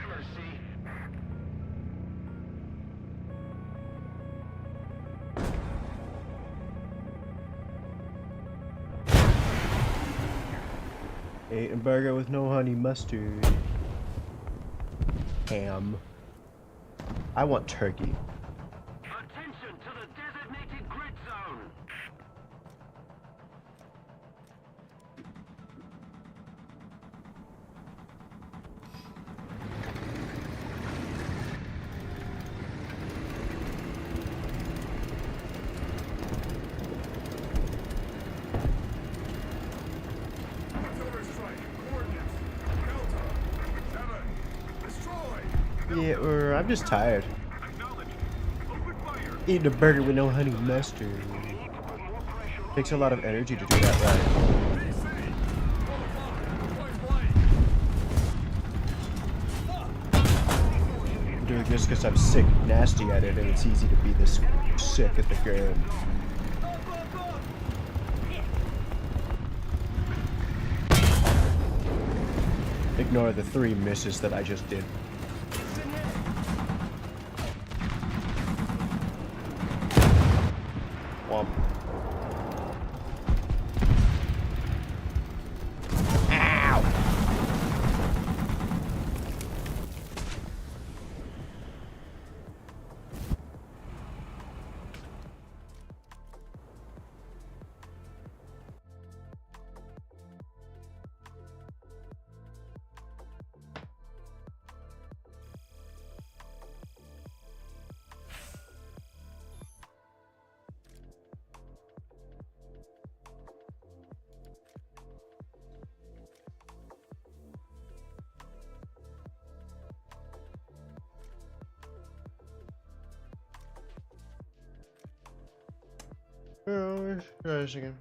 Mercy. Ate a burger with no honey mustard. Ham. I want turkey. Attention to the designated grid zone. Artillery strike, coordinates. Delta, 7, destroy. Yeah, I'm just tired. Acknowledge. Open fire. Eating a burger with no honey mustard. Takes a lot of energy to do that right. PC, 12 o'clock, point blank. I'm doing this because I'm sick, nasty at it, and it's easy to be this sick at the game. Ignore the 3 misses that I just did. Womp. Ow! Oh, let's try this again.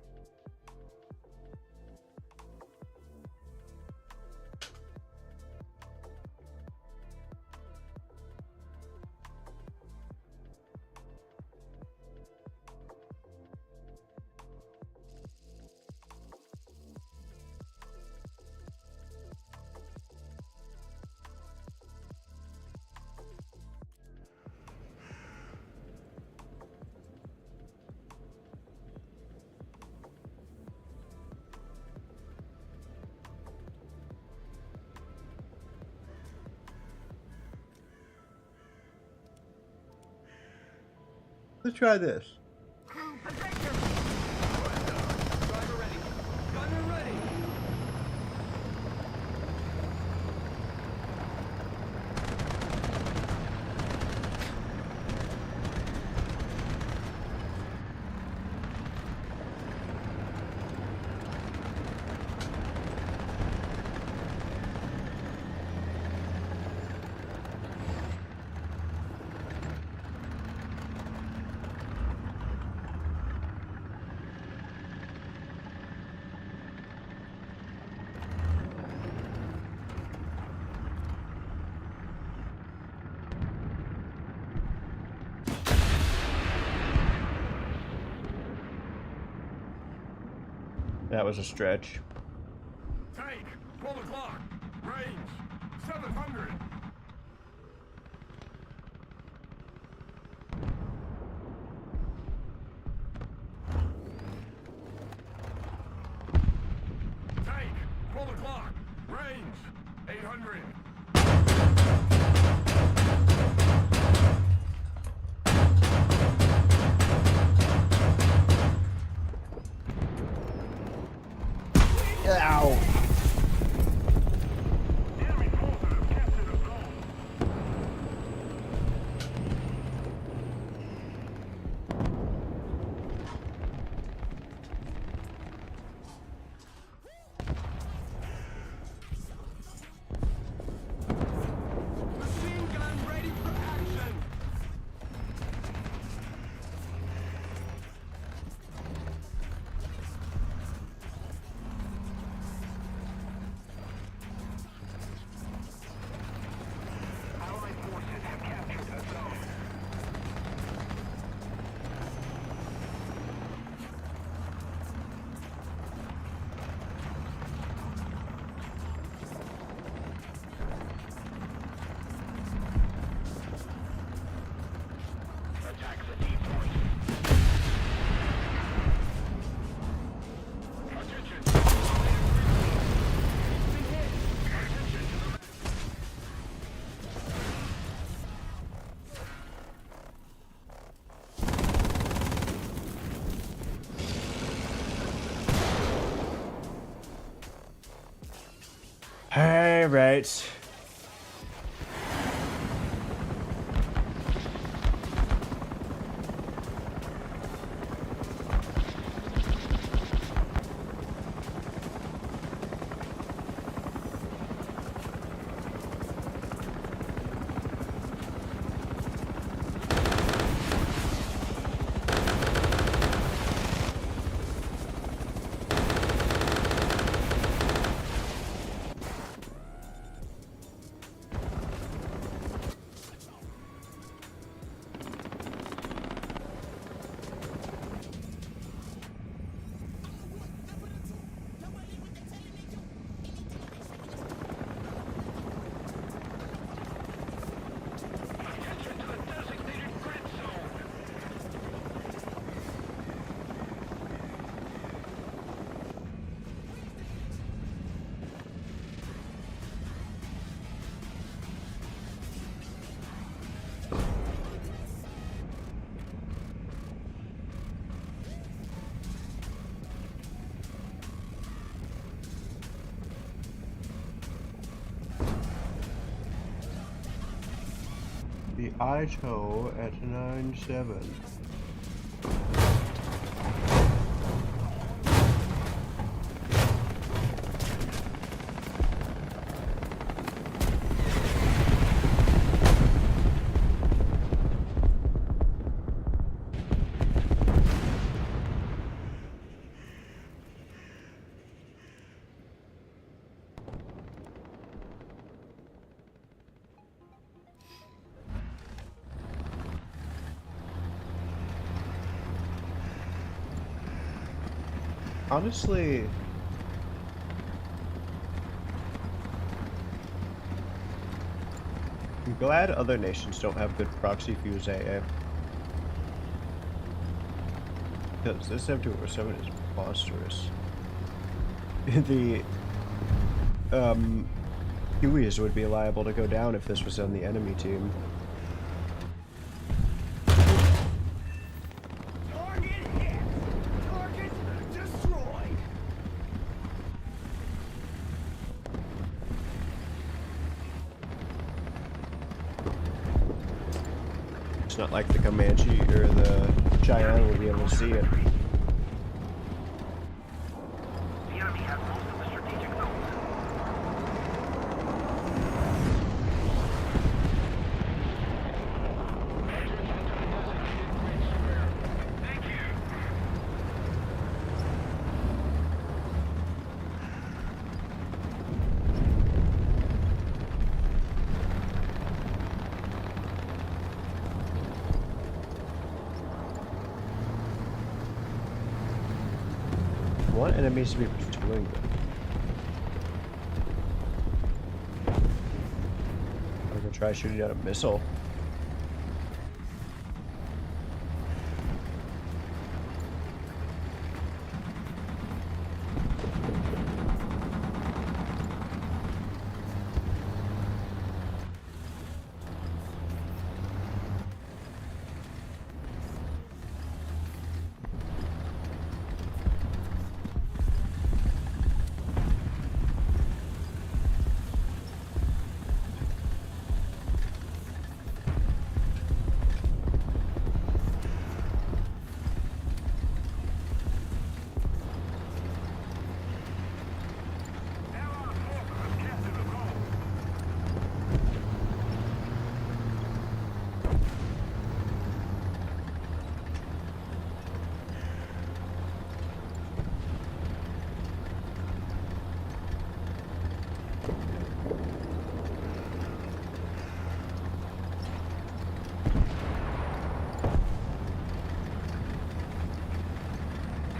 Let's try this. Driver ready. Gunner ready. That was a stretch. Tank, 12 o'clock. Range, 700. Tank, 12 o'clock. Range, 800. Ow! Enemy forces have captured a zone. Machine gun ready for action. Allied forces have captured a zone. Attack the deep point. Attention. Attention to the All right. attention to the designated grid zone. The ITO at 9-7. Honestly, I'm glad other nations don't have good proxy fuse AA. Because this M247 is monstrous. The Hueys would be liable to go down if this was on the enemy team. Target hit! Target destroyed! It's not like the Comanche or the Cheyenne will be able to see it. The enemy has most of the strategic zones. Thank you. I want enemies to be pursuing them. I'm gonna try shooting out a missile.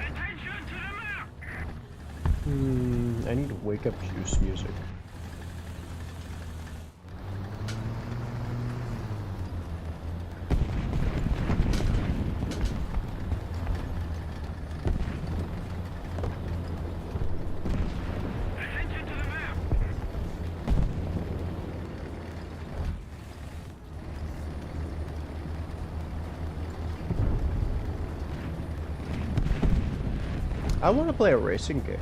Attention to the map! I need to wake up juice music. Attention to the map! I want to play a racing game.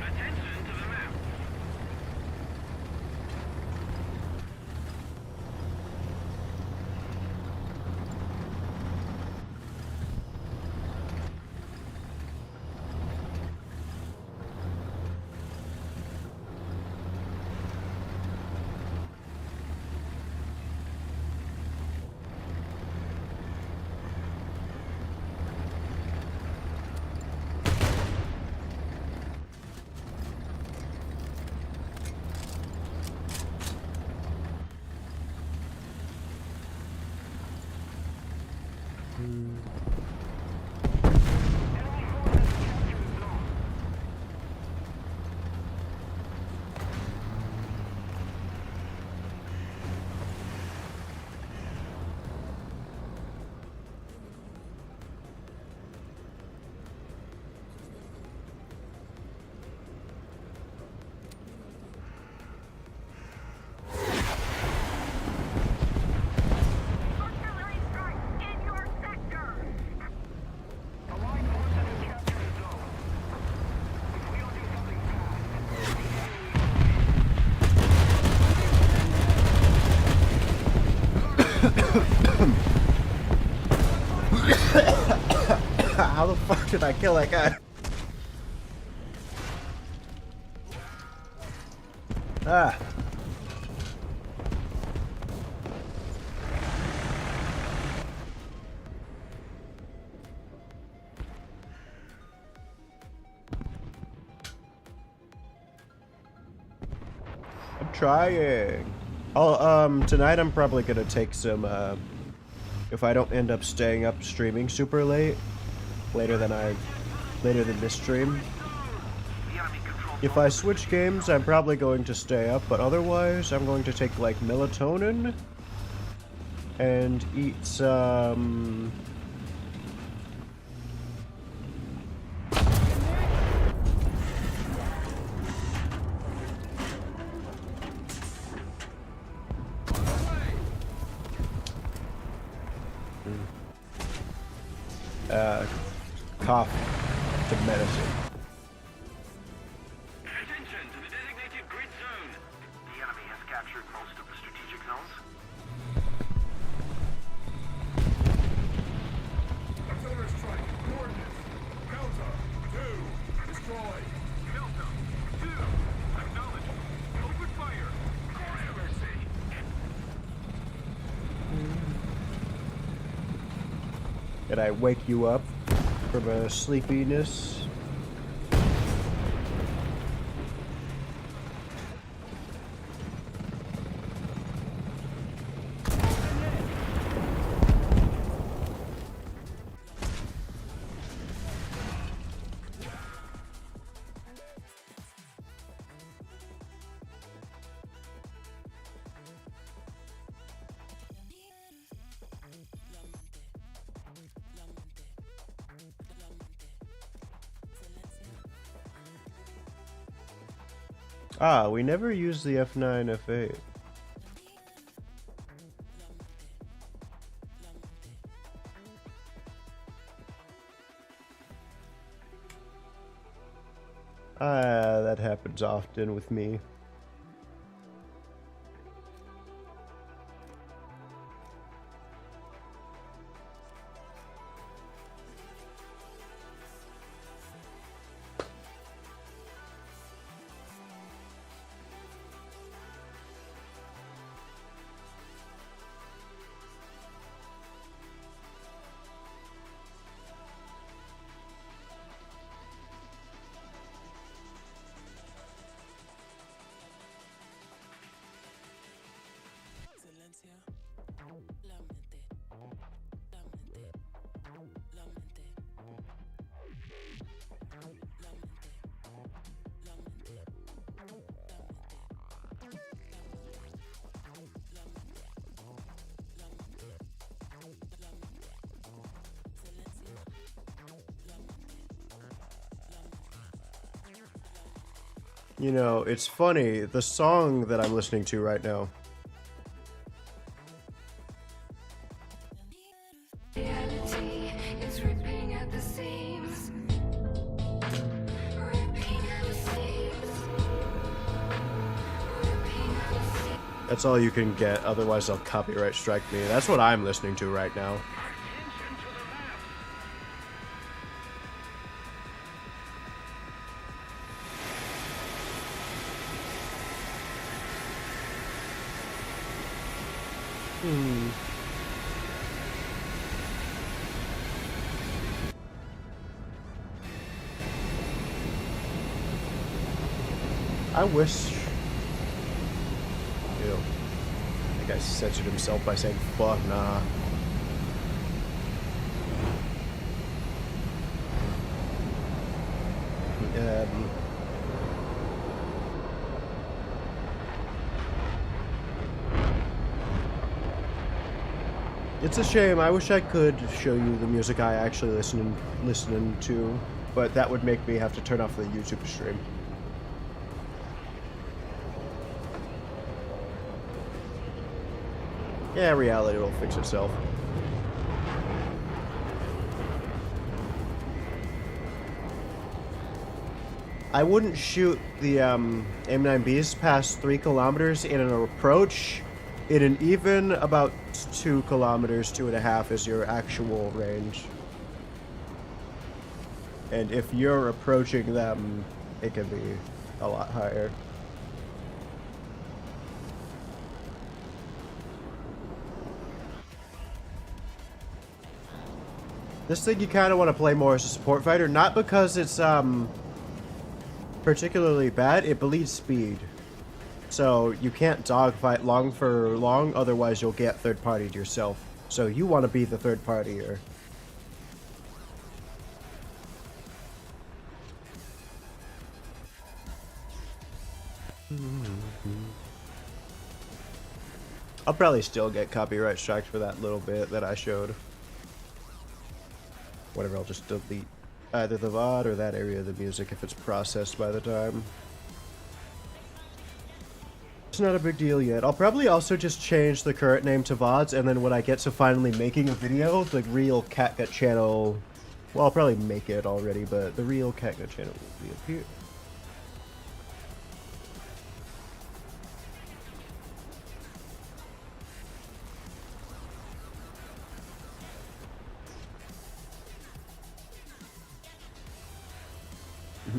Attention to the map! Artillery strike in your sector! Allied forces have captured the zone. If we don't do something How the fuck did I kill that guy? Ah. I'm trying. Oh, tonight I'm probably gonna take some, if I don't end up staying up streaming super late, later than this stream. If I switch games, I'm probably going to stay up, but otherwise, I'm going to take, like, melatonin and eat some... coffee to medicine. Attention to the designated grid zone. The enemy has captured most of the strategic zones. Artillery strike. Coordinates. Delta. 2. Destroy. Delta. 2. Acknowledge. Open fire. Mercy. Did I wake you up from a sleepiness? Ah, we never used the F9, F8. Ah, that happens often with me. You know, it's funny, the song that I'm listening to right now. Reality is ripping at the seams. Ripping at the seams. Ripping at the seams. That's all you can get, otherwise they'll copyright strike me. That's what I'm listening to right now. I wish... Ew. That guy censored himself by saying, fuck, nah. It's a shame. I wish I could show you the music I actually listening to, but that would make me have to turn off the YouTube stream. Yeah, reality will fix itself. I wouldn't shoot the M9Bs past 3 kilometers in an approach. In an even, about 2 kilometers, 2.5 is your actual range. And if you're approaching them, it can be a lot higher. This thing you kind of want to play more as a support fighter, not because it's particularly bad. It bleeds speed, so you can't dogfight long for long. Otherwise, you'll get third-partied yourself. So you want to be the third partier. I'll probably still get copyright striked for that little bit that I showed. Whatever, I'll just delete either the VOD or that area of the music if it's processed by the time. It's not a big deal yet. I'll probably also just change the current name to VODs, and then when I get to finally making a video, the real Catgut channel... Well, I'll probably make it already, but the real Catgut channel will be up here.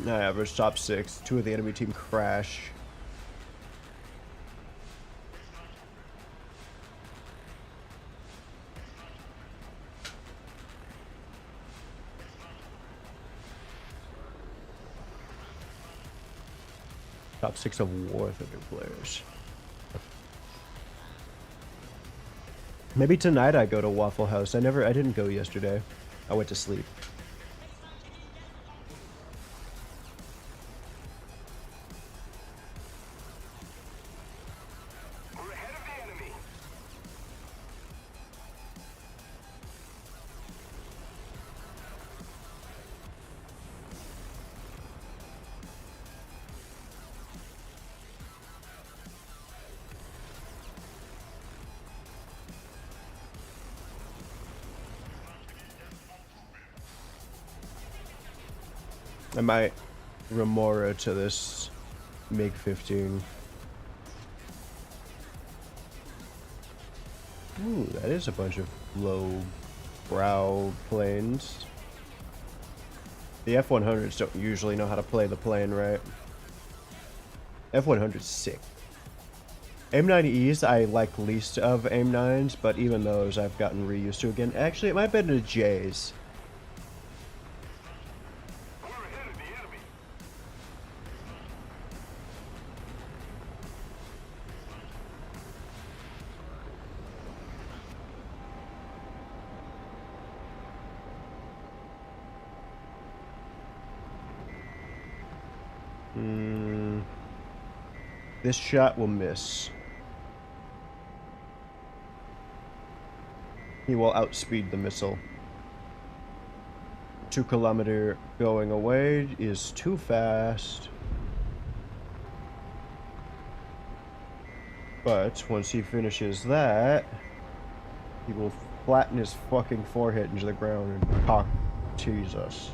I averaged top 6. 2 of the enemy team crash. Top 6 of warthunder players. Maybe tonight I go to Waffle House. I didn't go yesterday. I went to sleep. We're ahead of the enemy. I might remora to this MiG-15. Ooh, that is a bunch of low-brow planes. The F-100s don't usually know how to play the plane right. F-100's sick. AIM-9Es I like least of AIM-9s, but even those I've gotten reused to again. Actually, it might have been the J's. We're ahead of the enemy. This shot will miss. He will outspeed the missile. 2 kilometer going away is too fast. But once he finishes that, he will flatten his fucking forehead into the ground and cock tease us.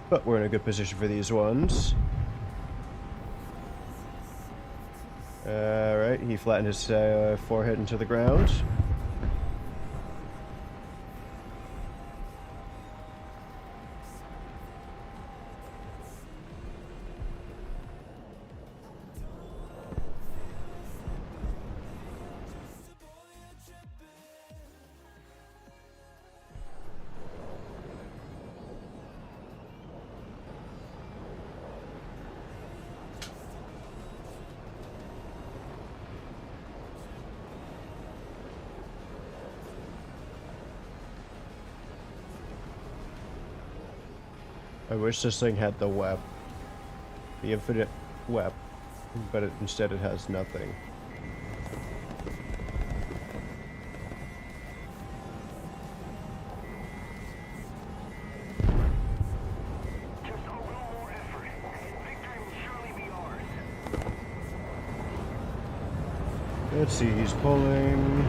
But we're in a good position for these ones. Alright, he flattened his forehead into the ground. I wish this thing had the web. The infinite web. But instead it has nothing. Just a little more effort. Victory will surely be ours. Let's see, he's pulling.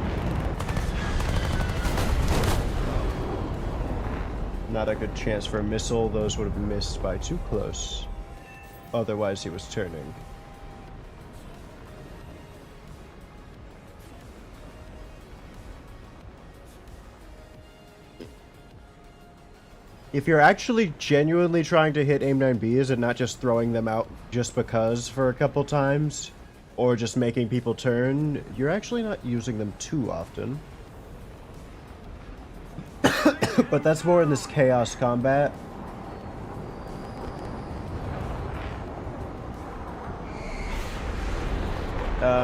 Not a good chance for a missile. Those would have missed by too close. Otherwise, he was turning. if you're actually genuinely trying to hit aim 9Bs and not just throwing them out just because for a couple times, or just making people turn, you're actually not using them too often. But that's more in this chaos combat.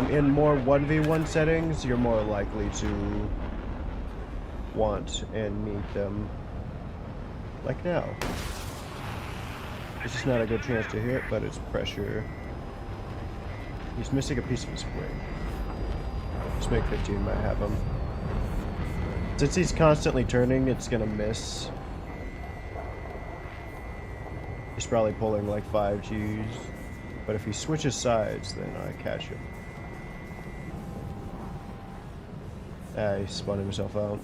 In more 1v1 settings, you're more likely to want and need them. Like now. This is not a good chance to hit, but it's pressure. He's missing a piece of his wing. Just make 15 might have him. Since he's constantly turning, it's gonna miss. He's probably pulling like 5 Gs. But if he switches sides, then I catch him. Ah, he spun himself out.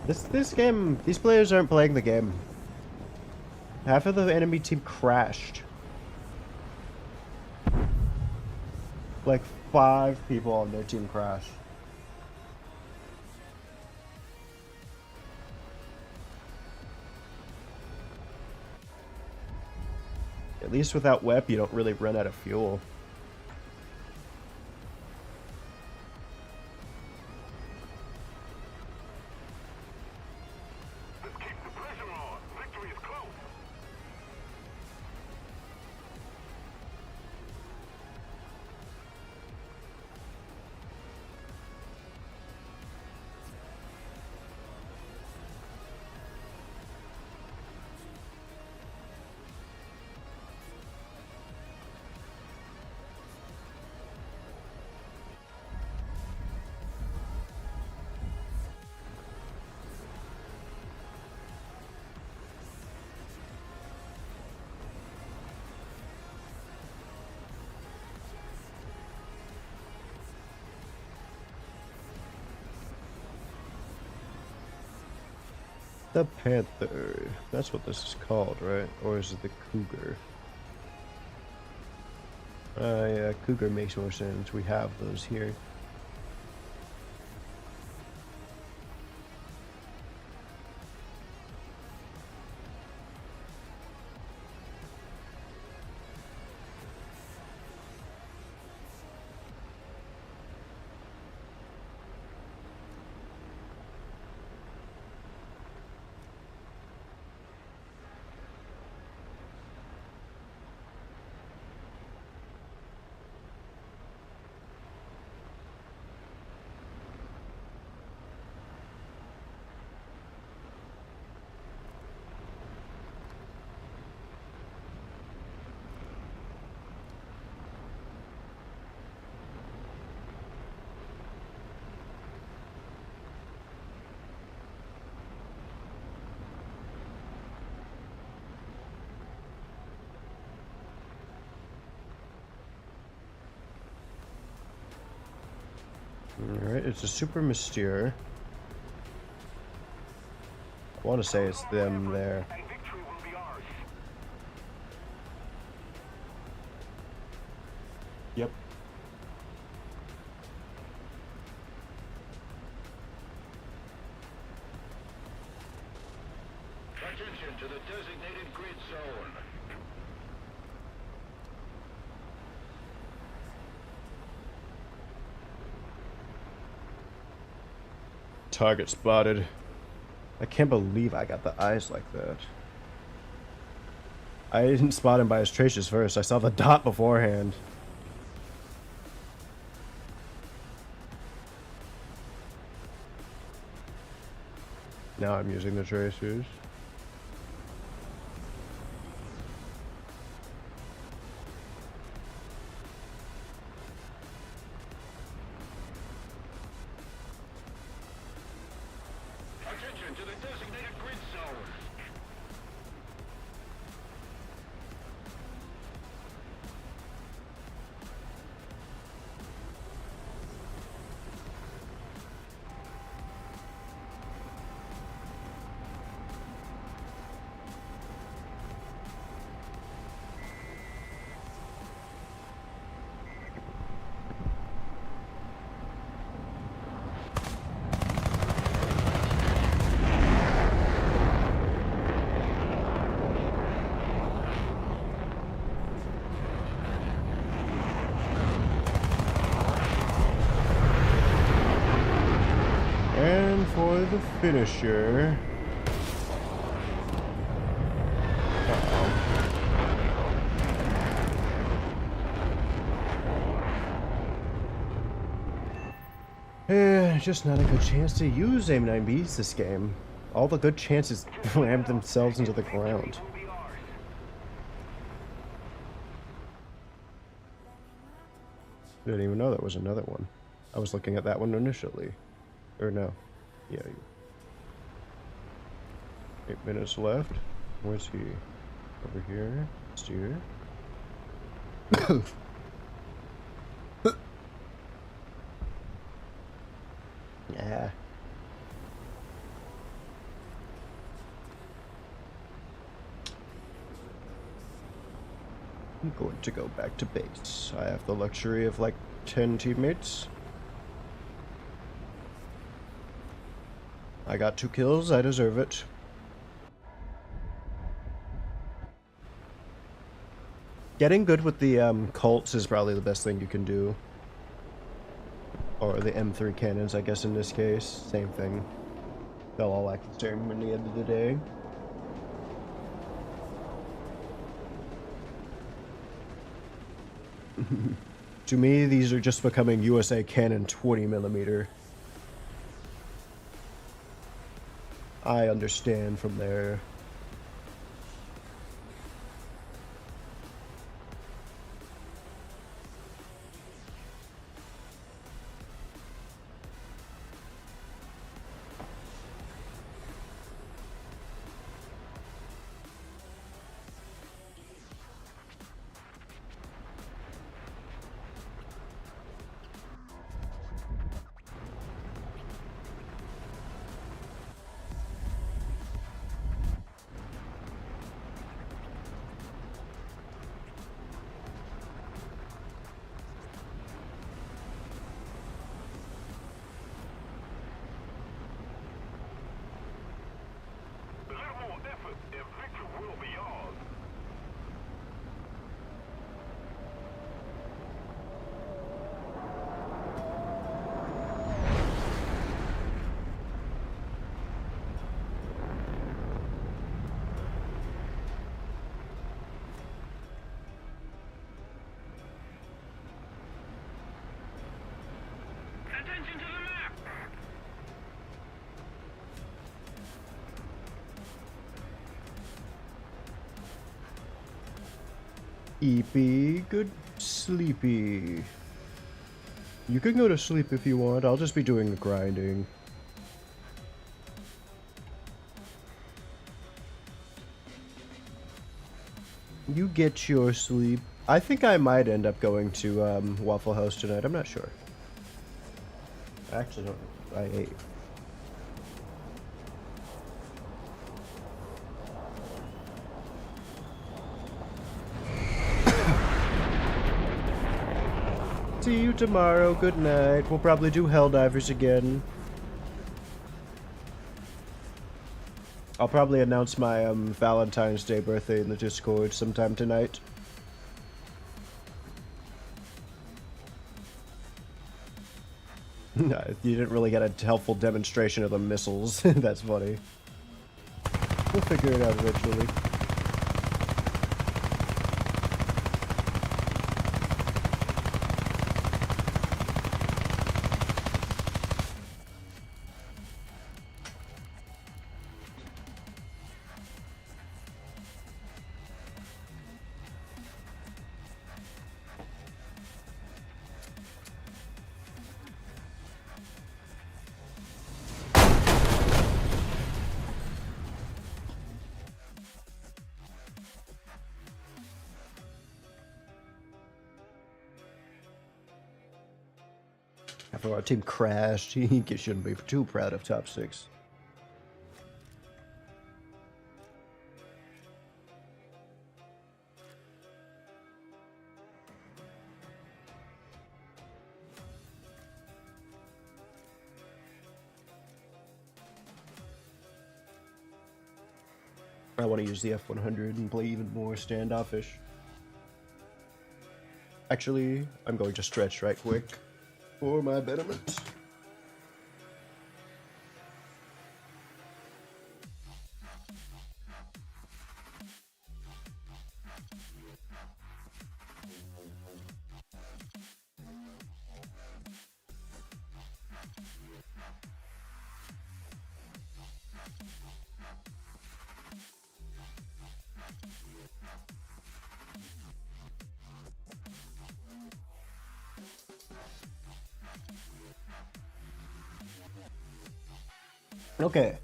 This game, these players aren't playing the game. Half of the enemy team crashed. Like 5 people on their team crashed. At least without WEP, you don't really run out of fuel. Let's keep the pressure on. Victory is close. The Panther. That's what this is called, right? Or is it the Cougar? Yeah, Cougar makes more sense. We have those here. Alright, it's a super mystere. I want to say it's them there. And victory will be ours. Yep. Attention to the designated grid zone. Target spotted. I can't believe I got the eyes like that. I didn't spot him by his traces first. I saw the dot beforehand. Now I'm using the tracers. Attention to the designated grid zone. the finisher. Just not a good chance to use aim-9Bs this game. All the good chances rammed themselves into the ground. Will be ours. Didn't even know that was another one. I was looking at that one initially. Or no. Yeah. 8 minutes left. Where's he? Over here. Steer. Yeah. I'm going to go back to base. I have the luxury of like 10 teammates. I got 2 kills, I deserve it. Getting good with the Colts is probably the best thing you can do. Or the M3 cannons, I guess in this case. Same thing. They'll all act the same in the end of the day. To me, these are just becoming USA Cannon 20mm. I understand from there. A little more effort and victory will be ours. Attention to the map! Eepy, good sleepy. You can go to sleep if you want, I'll just be doing the grinding. You get your sleep. I think I might end up going to Waffle House tonight, I'm not sure. I actually don't. I ate. See you tomorrow. Good night. We'll probably do Helldivers again. I'll probably announce my Valentine's Day birthday in the Discord sometime tonight. You didn't really get a helpful demonstration of the missiles. That's funny. We'll figure it out eventually. After our team crashed, he shouldn't be too proud of top 6. I want to use the F-100 and play even more standoffish. Actually, I'm going to stretch right quick for my betterment. Okay.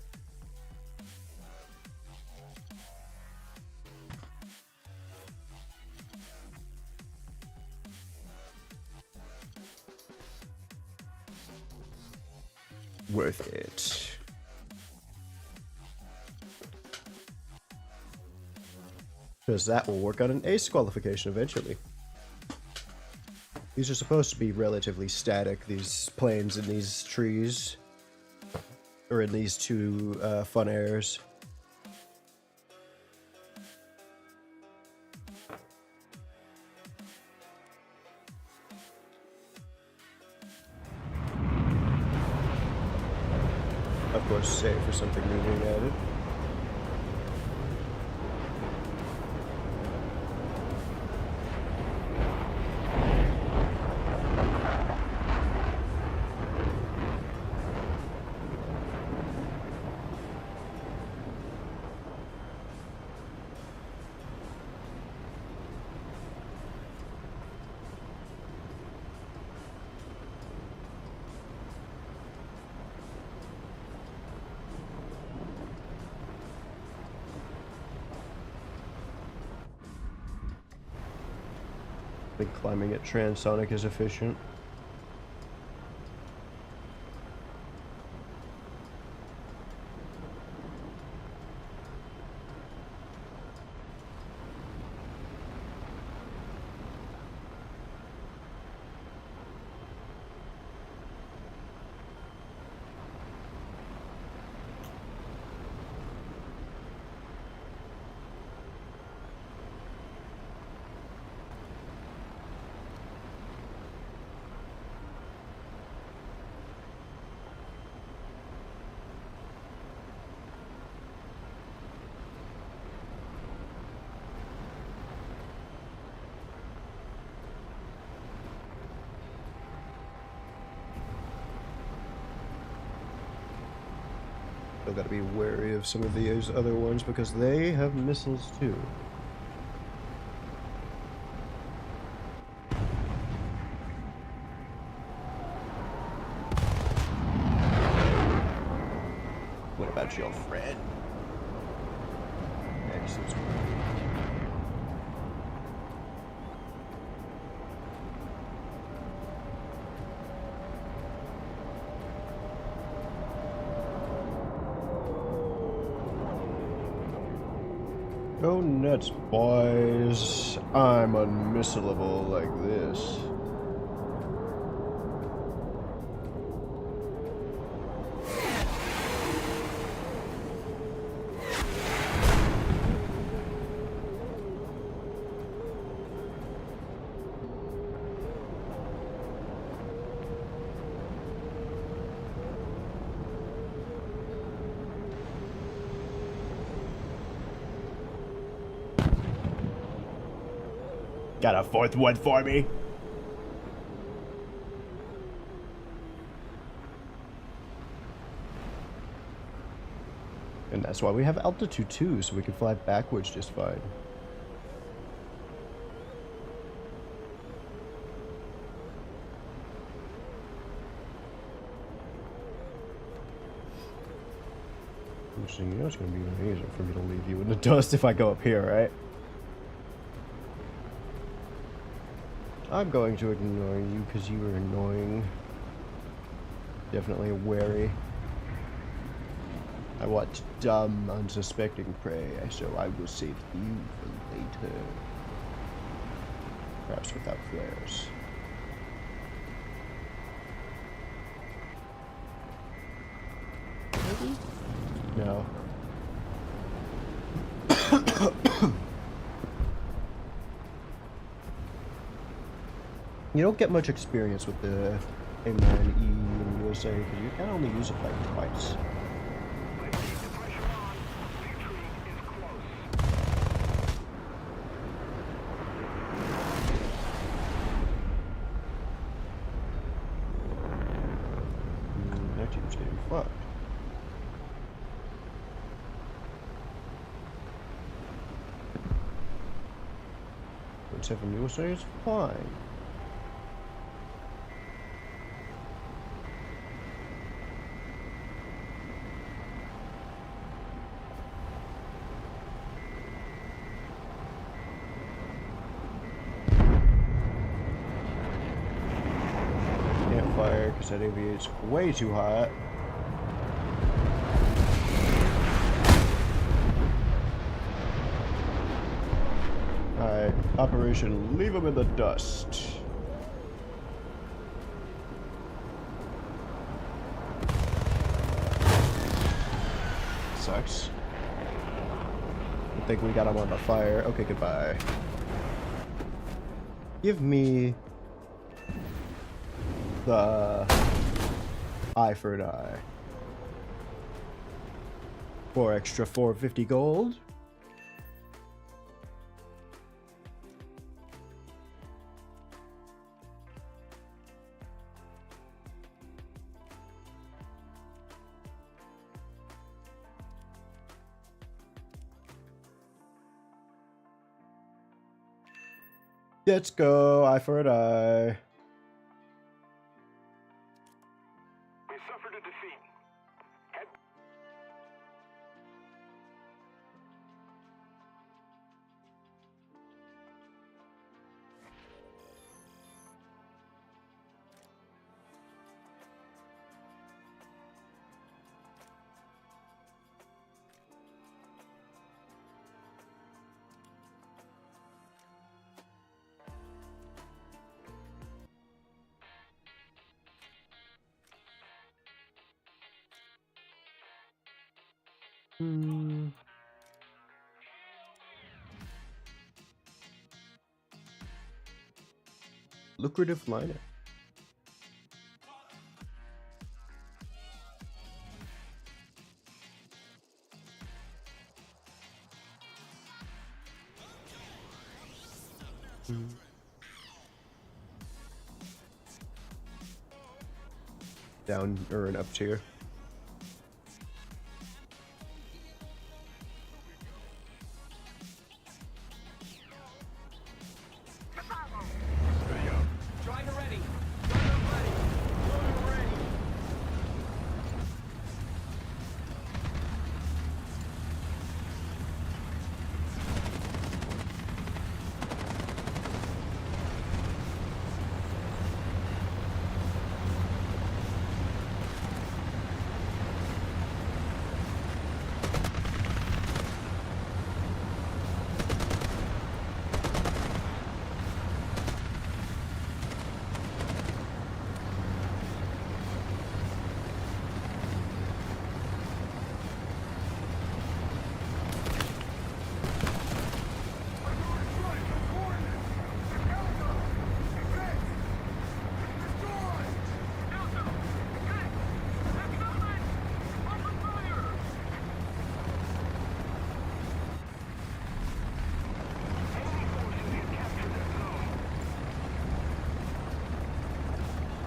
Worth it. Because that will work on an ace qualification eventually. These are supposed to be relatively static, these planes and these trees. Or in these two fun airs. Of course, save for something new being added. I think climbing at transonic is efficient. Still gotta be wary of some of these other ones because they have missiles too. What about your friend? Excellent. Go nuts, boys. I'm unmissable like this. Got a fourth one for me? And that's why we have altitude too, so we can fly backwards just fine. Interesting, you know it's gonna be amazing for me to leave you in the dust if I go up here, right? I'm going to ignore you because you are annoying. Definitely wary. I want dumb, unsuspecting prey, so I will save you for later. Perhaps without flares. Maybe? No. You don't get much experience with the A9E in USA because you can only use it like twice. Keep the pressure on. Victory is close. That team's getting fucked. But 7 USA is fine. fire because that aviate's way too hot. Alright, Operation Leave Him in the Dust. Sucks. I think we got him on the fire. Okay, goodbye. Give me the eye for an eye. 4 extra 450 gold. Let's go, eye for an eye. We suffered a defeat. Head Lucrative lineup. Down or an up tier. Driver ready. Driver ready. Loader ready.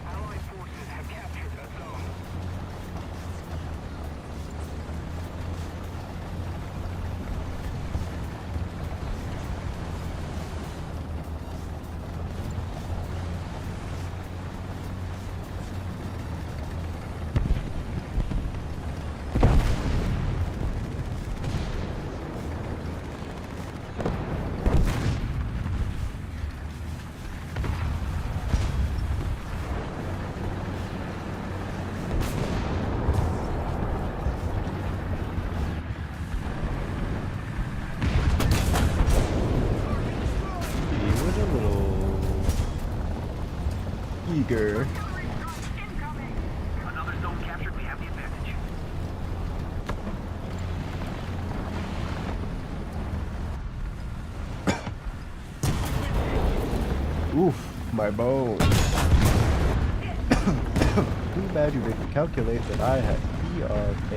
Allied forces have captured a zone. He was a little eager. Another zone captured. We have the advantage. Oof, my bones. Too bad you didn't calculate that I had PRK.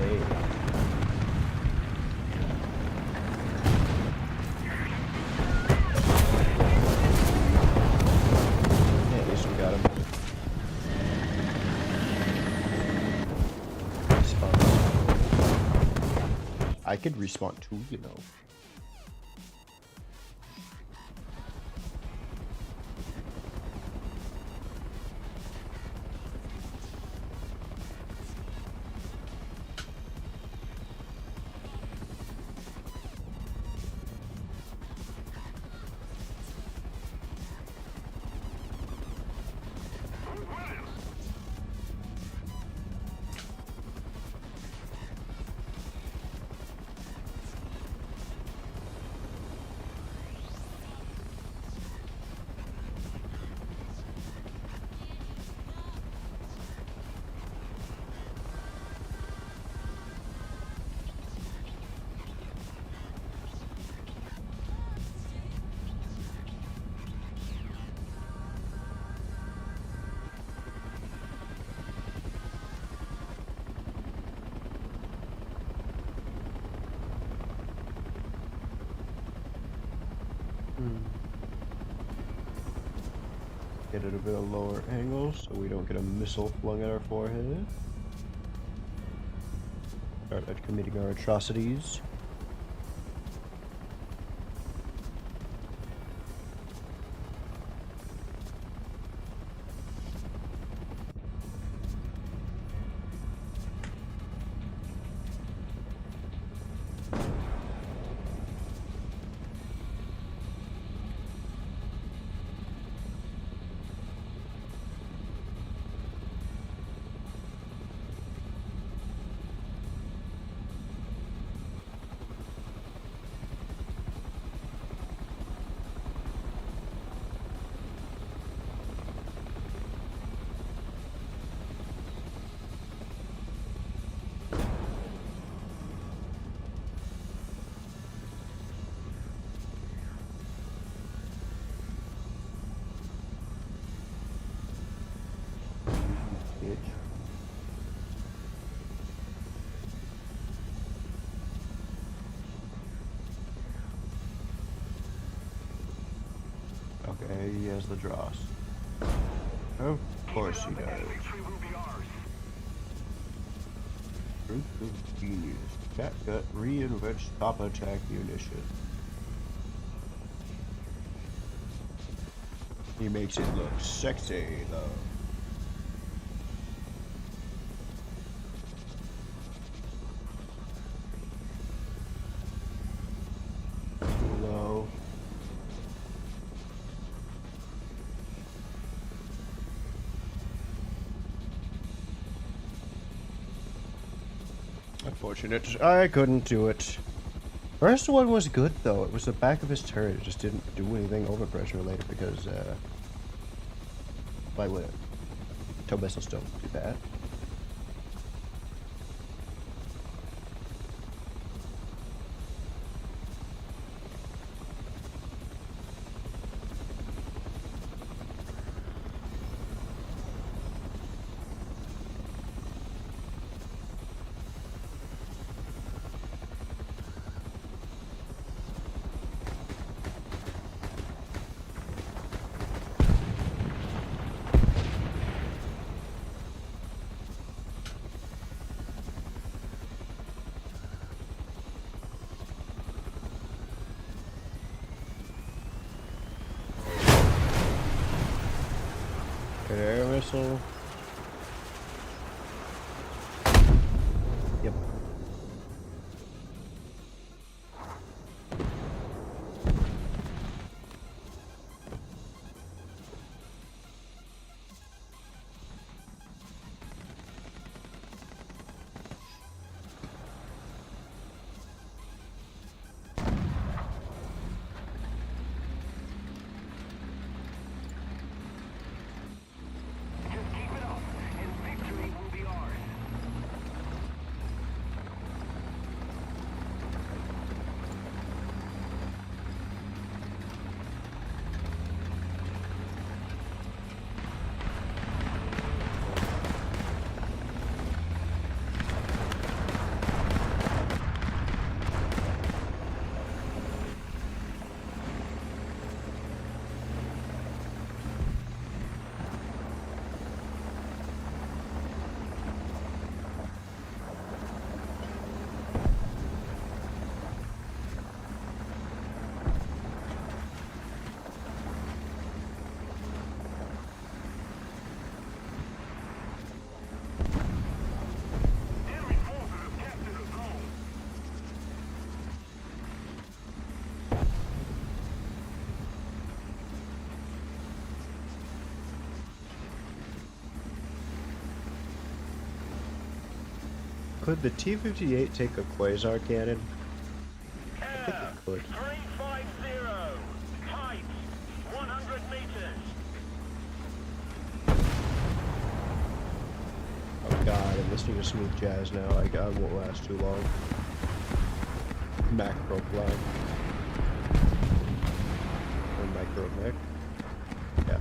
Yeah, at least we got him. Respawn. I could respawn too, you know. Get it a bit of lower angle so we don't get a missile flung at our forehead. Start at committing our atrocities. Okay, he has the dross. Of course he does. Victory will be ours. Truth of genius. Catgut reinvents top attack munition. He makes it look sexy, though. Low. Unfortunate. I couldn't do it. First one was good, though. It was the back of his turret. It just didn't do anything overpressure related because, why would it? Tow missiles don't do that. Air missile. Yep. Just keep it up, and victory will be ours. Enemy forces have captured a zone. Could the T-58 take a quasar cannon? I think Air, it could. 350. Height, 100 meters. Oh god, I'm listening to smooth jazz now. I won't last too long. Macro flag. Or micro mech. Yeah.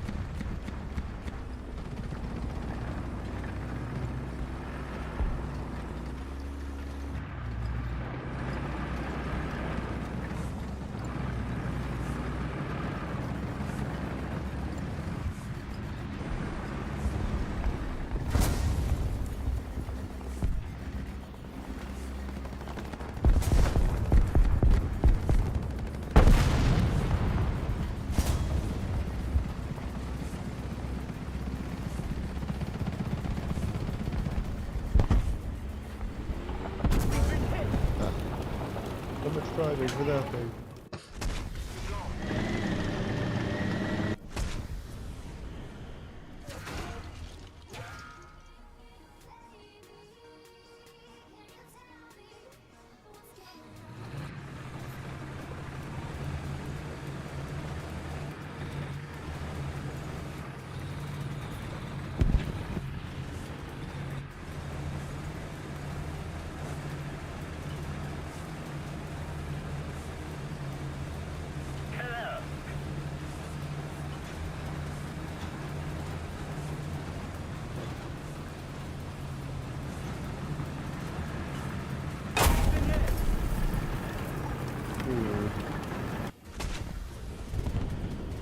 timing for that thing.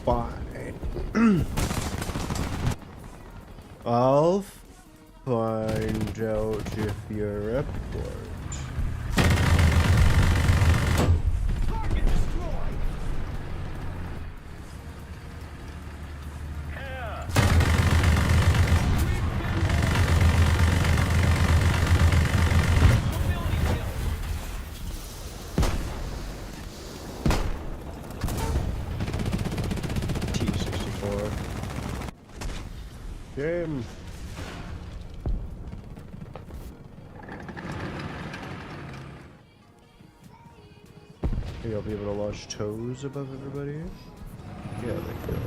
Fine. I'll find out if you're up for it. Target destroyed. Mobility kill. T-64. Game. Maybe I'll be able to launch toes above everybody. Yeah, they go.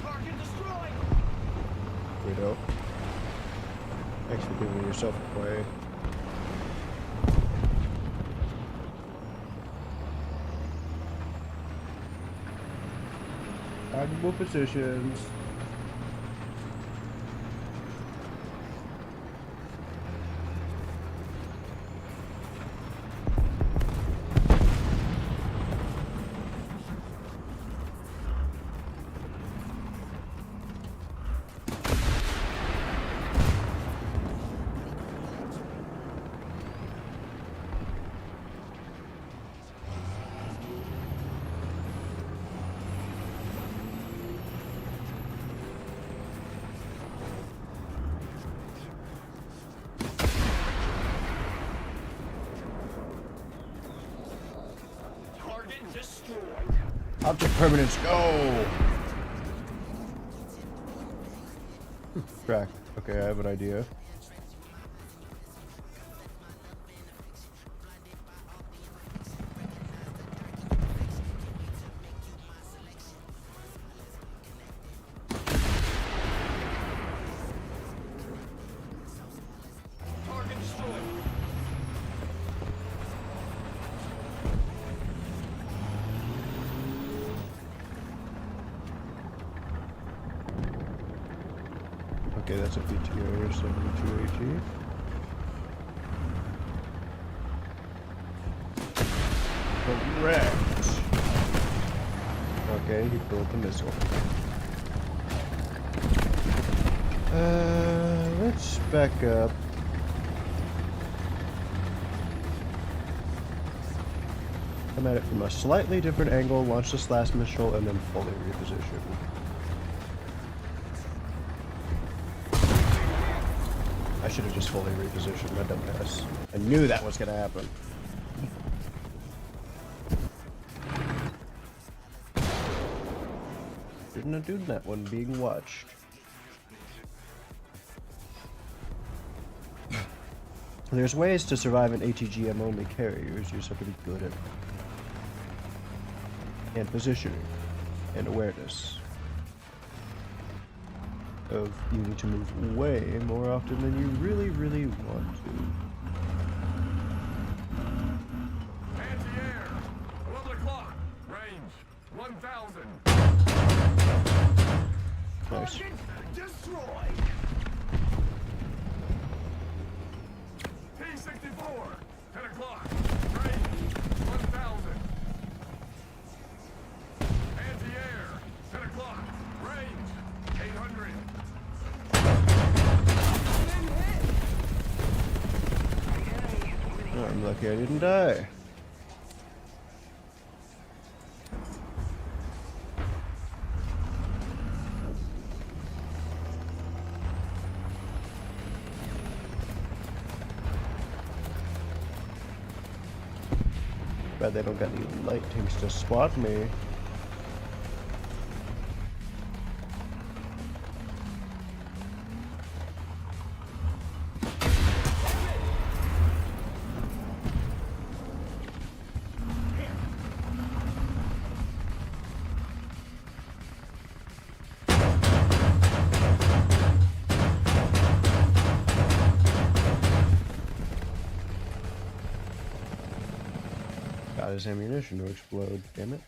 Target destroyed. You know. Thanks for giving yourself away. Admirable positions. Target destroyed. Object permanence, go! Track. Okay, I have an idea. Target destroyed. Okay, that's a PTO 72AG. Correct. Okay, he built the missile. Let's back up. Come at it from a slightly different angle, launch this last missile, and then fully reposition. I should have just fully repositioned my dumbass. I knew that was gonna happen. Didn't do that one being watched. There's ways to survive in ATGM only carriers. You just have to be good at and positioning and awareness of you need to move way more often than you really, really want to. Anti-air. 11 o'clock. Range 1,000. Nice. Target destroyed. T-64. 10 o'clock. Range 1,000. Anti-air. 10 o'clock. Range 800. Oh, I'm lucky I didn't die. But they don't got any light things to spot me. Got his ammunition to explode, damn it.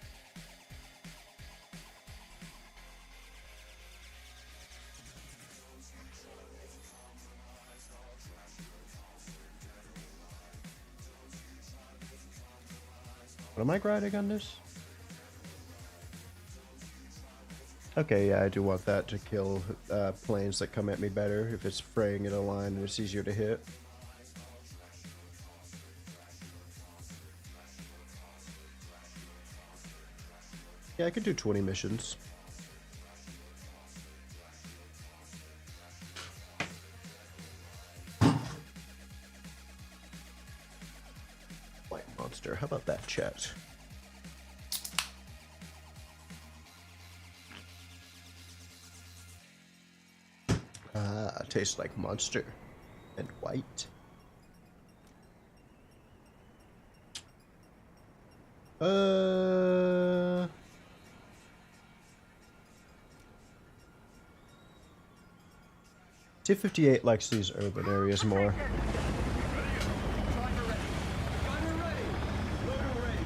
What am I grinding on this? Okay, yeah, I do want that to kill planes that come at me better if it's fraying in a line and it's easier to hit. Yeah, I could do 20 missions. White monster, how about that, chat? Ah, tastes like monster and white. T58 likes these urban areas more. Timer ready. Gunner ready. Loader ready.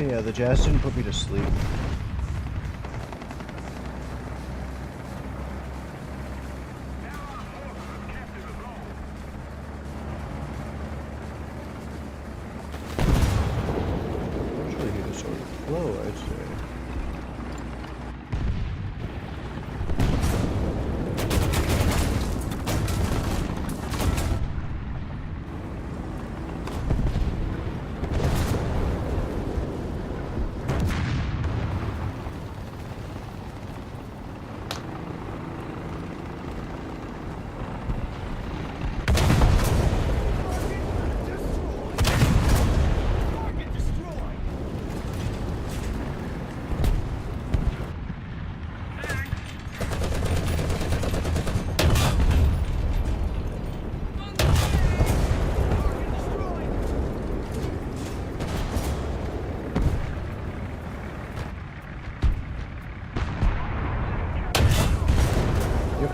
Yeah, the jazz didn't put me to sleep. Actually, he was sort of flow, I'd say.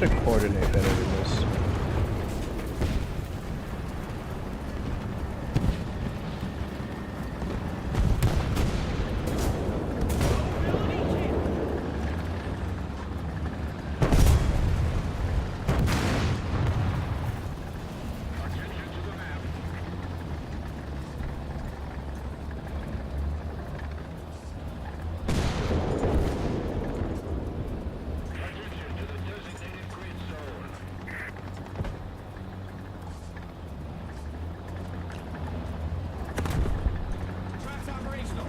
to coordinate better than this. Traps operational.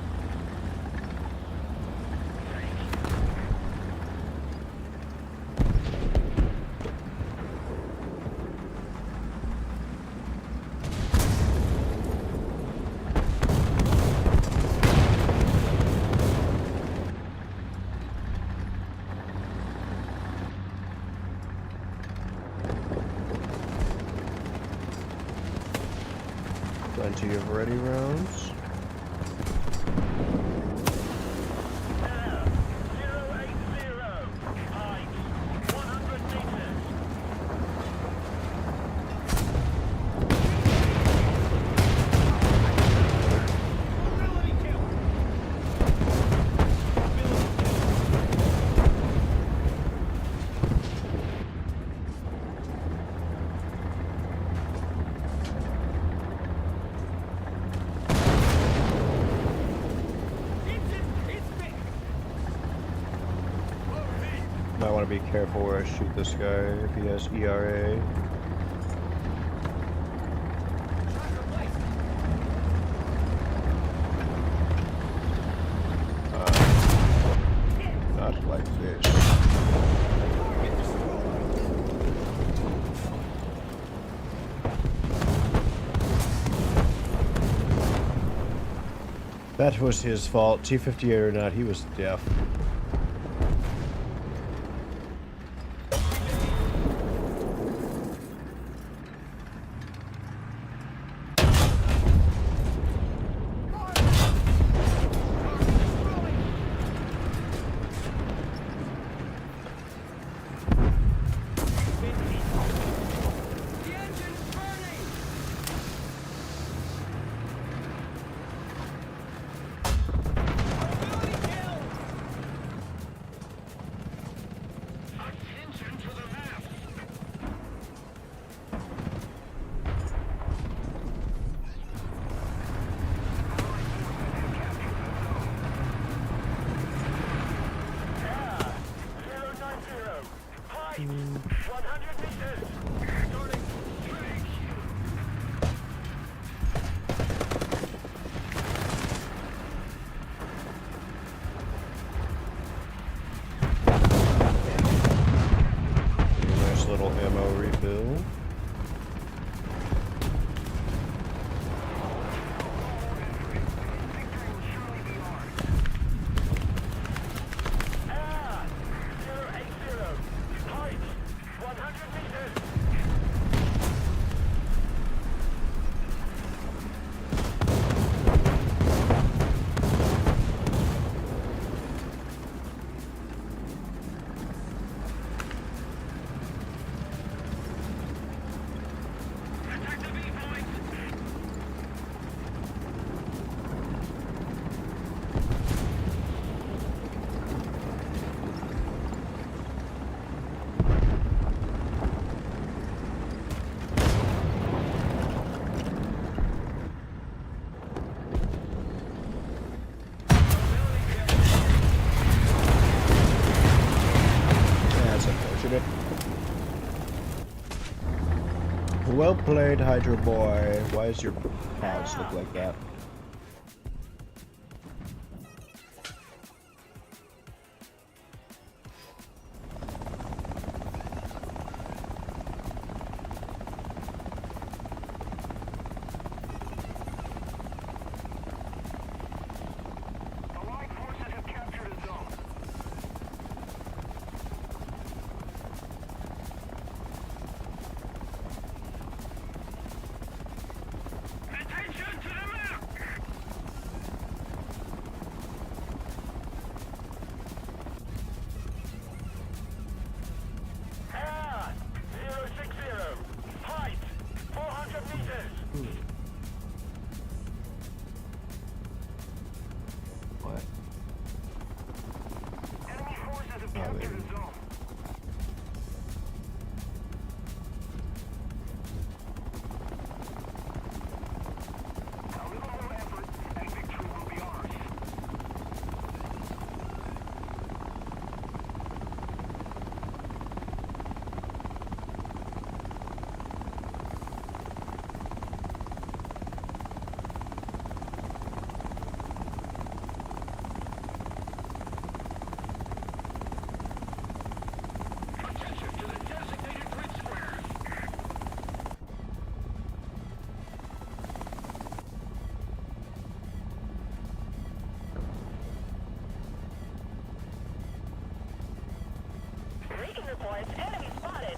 Plenty of ready rounds. Mobility kill. It's fixed. Might want to be careful where I shoot this guy if he has ERA. Trap replaced. Not like this. Target destroyed. That was his fault. T-58 or not, he was deaf. The engine's burning. Mobility kill. Attention to the map. Height 100 meters. Starting straight. Nice little ammo refill. Ah, 080. Height 100 meters. Attack the B point. That's unfortunate. Well played, Hydro Boy. Why does your paws look like that? Allied forces have captured a zone. Attention to the map. Beacon reports enemy spotted.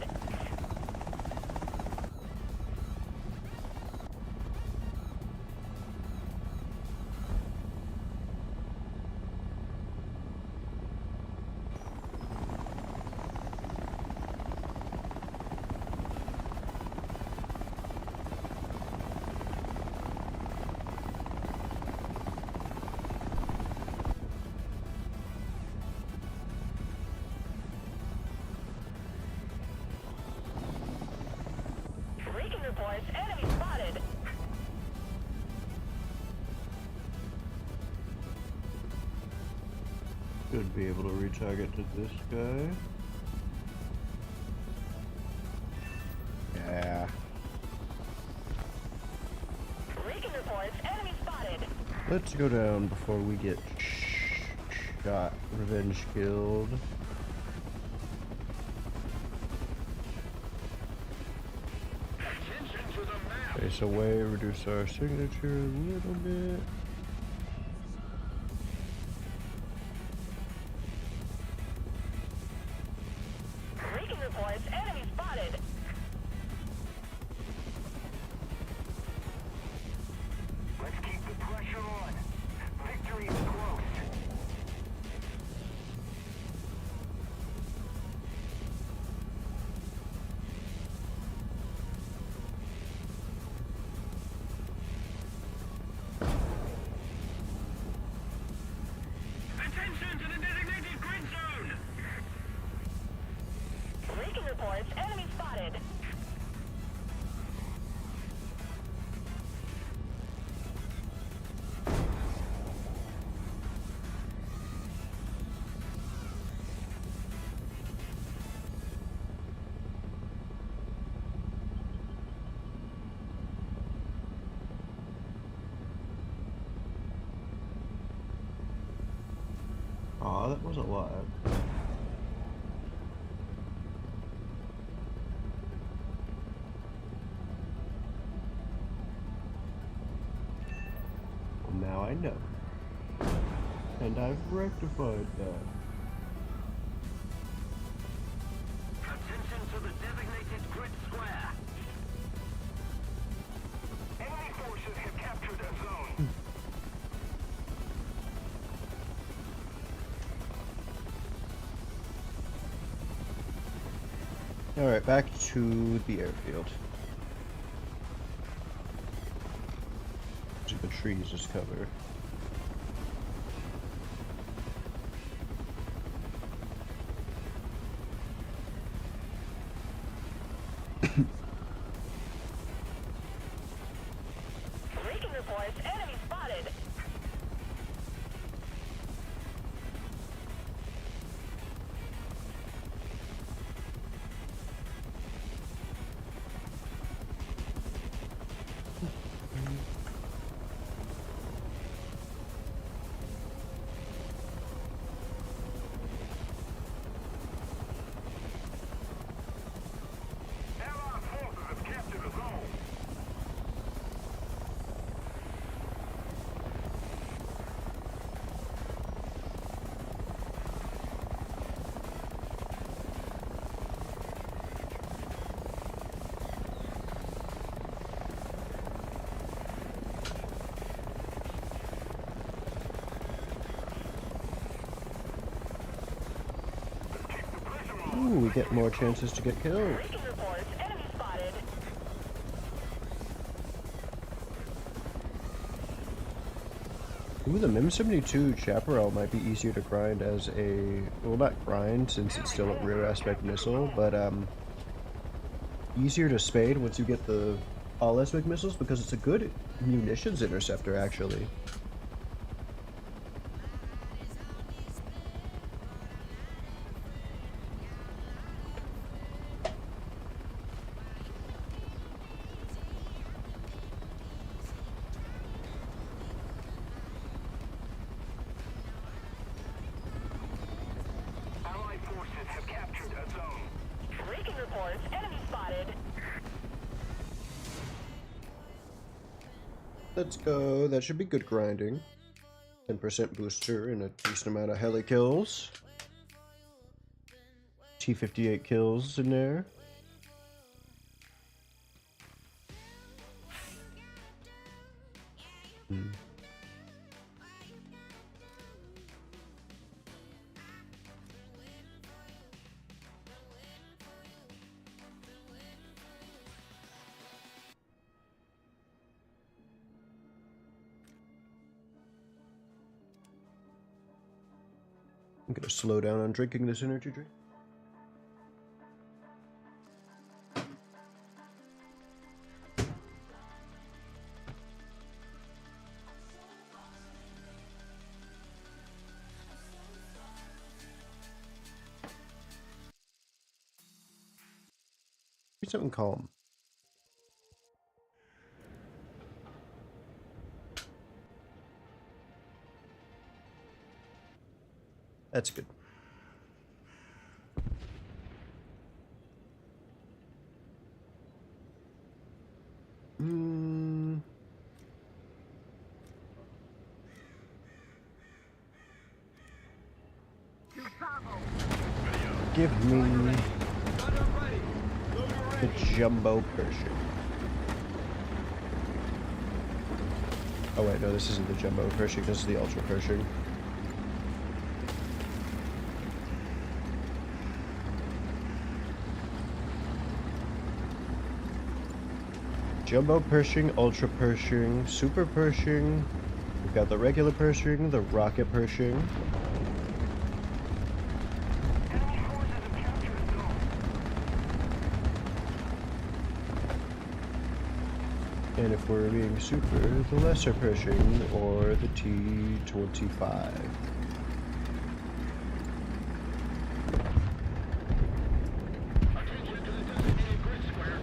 Beacon reports enemy spotted. Should be able to retarget to this guy. Yeah. Beacon reports enemy spotted. Let's go down before we get shot, revenge killed. Attention to the map. Face away, reduce our signature a little bit. Beacon reports enemy spotted. Let's keep the pressure on. Victory is close. Attention to the designated grid zone. Beacon reports enemy spotted. Aw, that wasn't live. Well, now I know. And I've rectified that. Attention to the designated grid square. Enemy forces have captured a zone. Alright, back to the airfield. The trees is covered. Beacon reports enemy spotted. Allied forces have captured a zone. Ooh, we get more chances to get killed. Beacon reports enemy spotted. Ooh, the MIM-72 Chaparral might be easier to grind as a... well, not grind, since it's still a rear aspect missile, but, easier to spade once you get the all aspect missiles, because it's a good munitions interceptor, actually. Allied forces have captured a zone. Beacon reports enemy spotted. Let's go. That should be good grinding. 10% booster and a decent amount of heli kills. T-58 kills in there. I'm gonna slow down on drinking this energy drink. Do something calm. That's good. Give me the jumbo Pershing. Oh wait, no, this isn't the jumbo Pershing, this is the ultra Pershing. Jumbo Pershing, ultra Pershing, super Pershing. We've got the regular Pershing, the rocket Pershing. Enemy forces have captured a zone. And if we're being super, the lesser Pershing or the T-25. Attention to the designated grid square.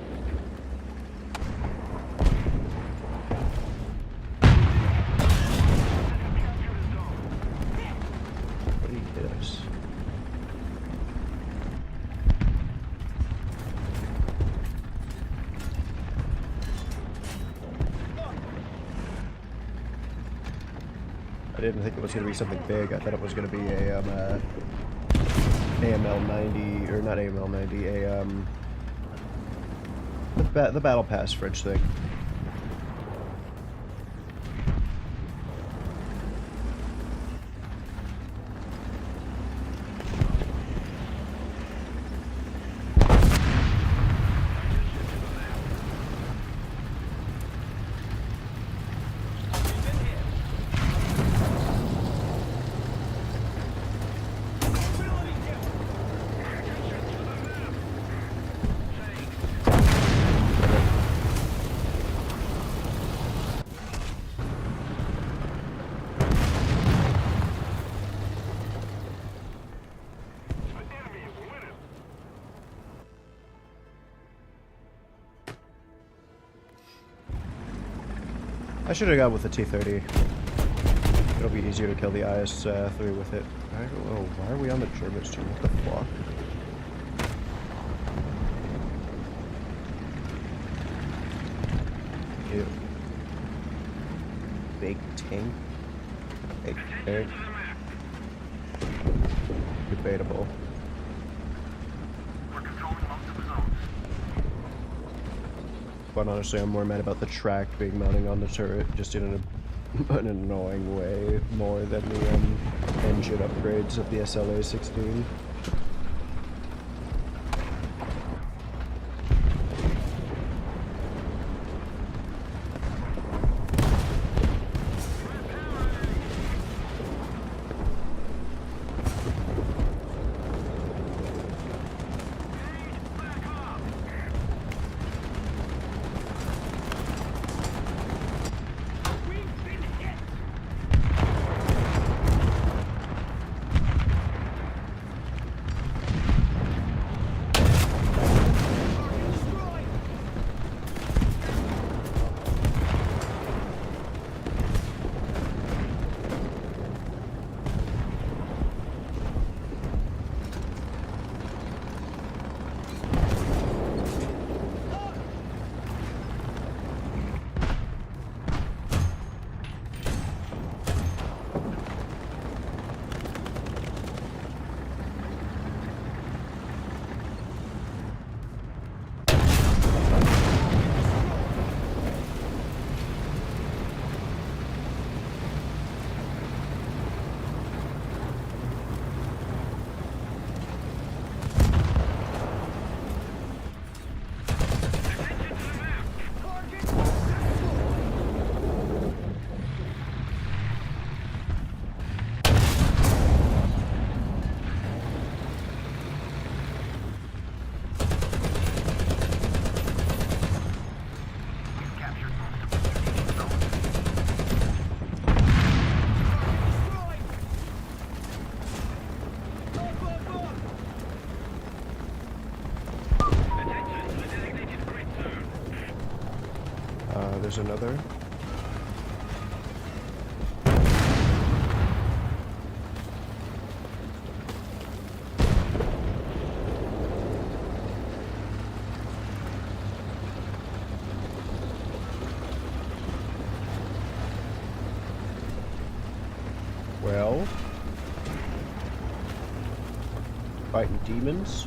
What do you hit us? I didn't think it was going to be something big. I thought it was going to be a AML 90, or not AML 90, the Battle Pass French thing. I should have gone with the T-30. It'll be easier to kill the IS-3 with it. I don't know, why are we on the Germans team? What the fuck? Ew. Big tank? Big tank? Debatable. We're controlling most of the zones. But honestly, I'm more mad about the track being mounting on the turret, just in an annoying way, more than the engine upgrades of the SLA-16. there's another. Well, fighting demons.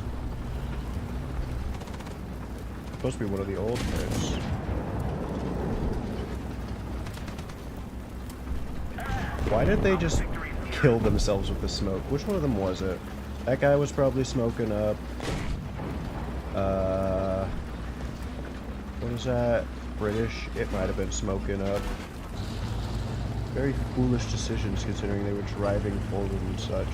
Supposed to be one of the old parts. Why did they just kill themselves with the smoke? Which one of them was it? That guy was probably smoking up. What is that? British? It might have been smoking up. Very foolish decisions considering they were driving forward and such.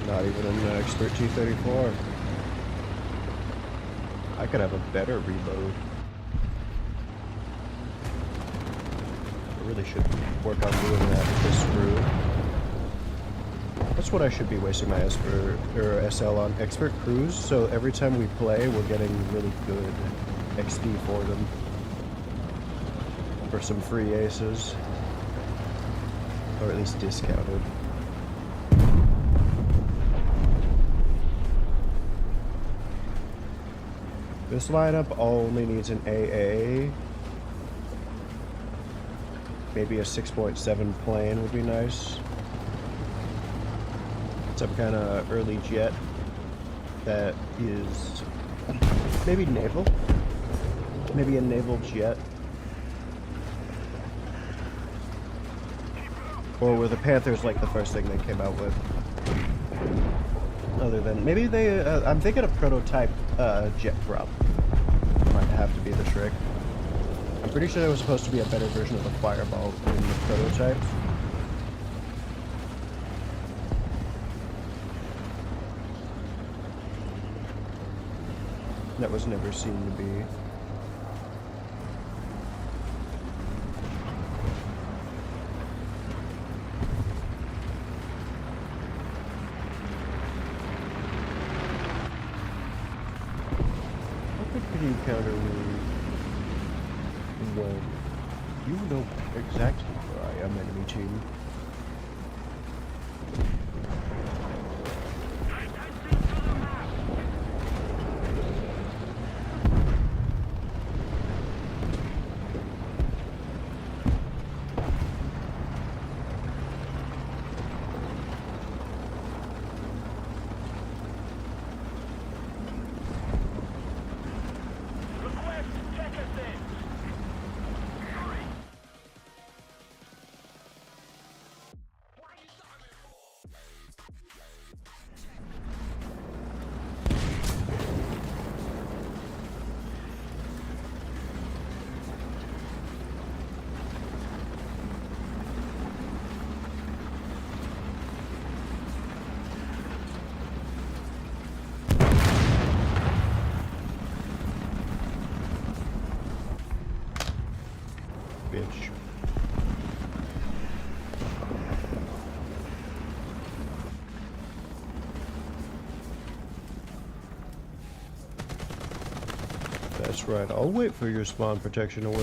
Not even an expert T-34. I could have a better reload. I really should work on doing that with this screw. That's what I should be wasting my SL on. Expert crews, so every time we play, we're getting really good XP for them. For some free aces. Or at least discounted. This lineup only needs an AA. Maybe a 6.7 plane would be nice. Some kind of early jet that is maybe naval. Maybe a naval jet. Or were the Panthers like the first thing they came out with? Other than maybe they, I'm thinking a prototype jet prop might have to be the trick. I'm pretty sure there was supposed to be a better version of the Fireball in the prototype. That was never seen to be. Can you counter me when you know exactly where I am, enemy team? Bitch. That's right, I'll wait for your spawn protection aware.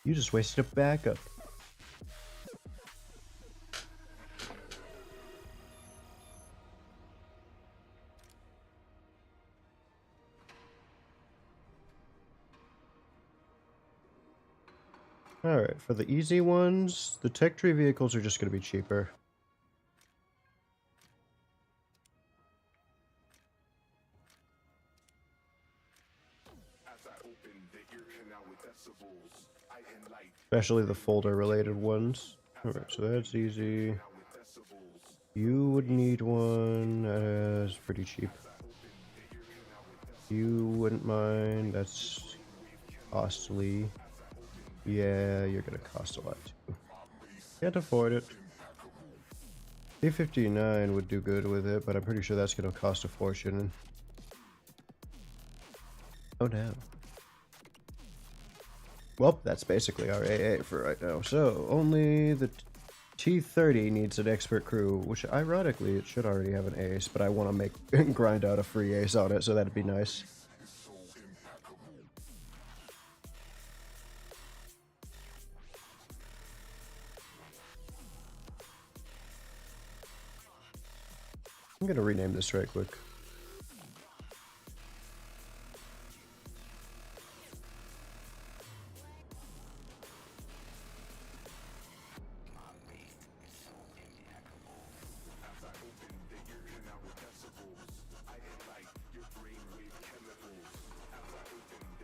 You just wasted a backup. Alright, for the easy ones, the tech tree vehicles are just going to be cheaper. Especially the folder related ones. Alright, so that's easy. You would need one, that's pretty cheap. You wouldn't mind, that's costly. Yeah, you're gonna cost a lot too. Can't afford it. A59 would do good with it, but I'm pretty sure that's gonna cost a fortune. Oh no. Well, that's basically our AA for right now. So, only the T30 needs an expert crew, which ironically it should already have an ace, but I want to make grind out a free ace on it, so that'd be nice. I'm gonna rename this right quick.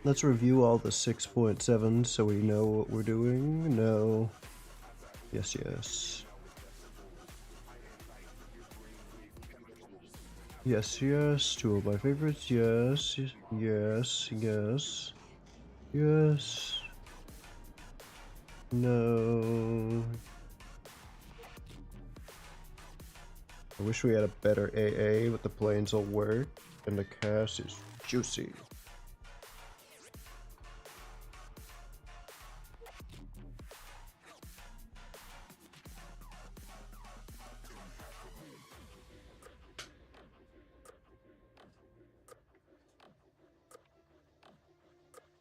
Let's review all the 6.7s so we know what we're doing. No. Yes, yes. Yes, yes. Two of my favorites. Yes, yes, yes. Yes. No. I wish we had a better AA, but the planes will work, and the cast is juicy.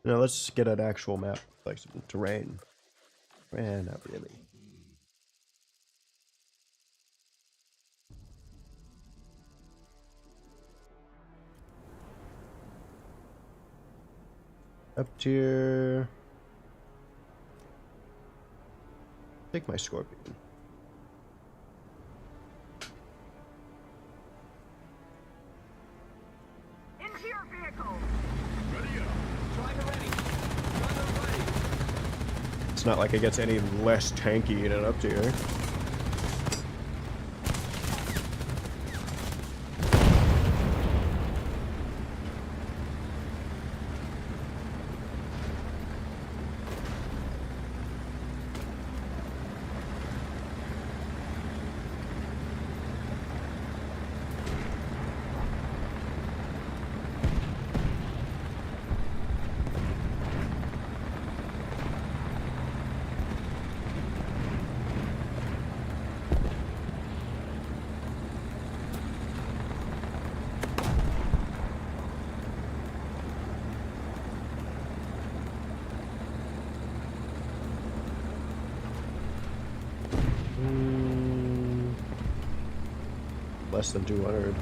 Now let's get an actual map, like some terrain. Not really. Up tier. Take my scorpion. Into your vehicle. It's not like it gets any less tanky in an up tier. Less than 200.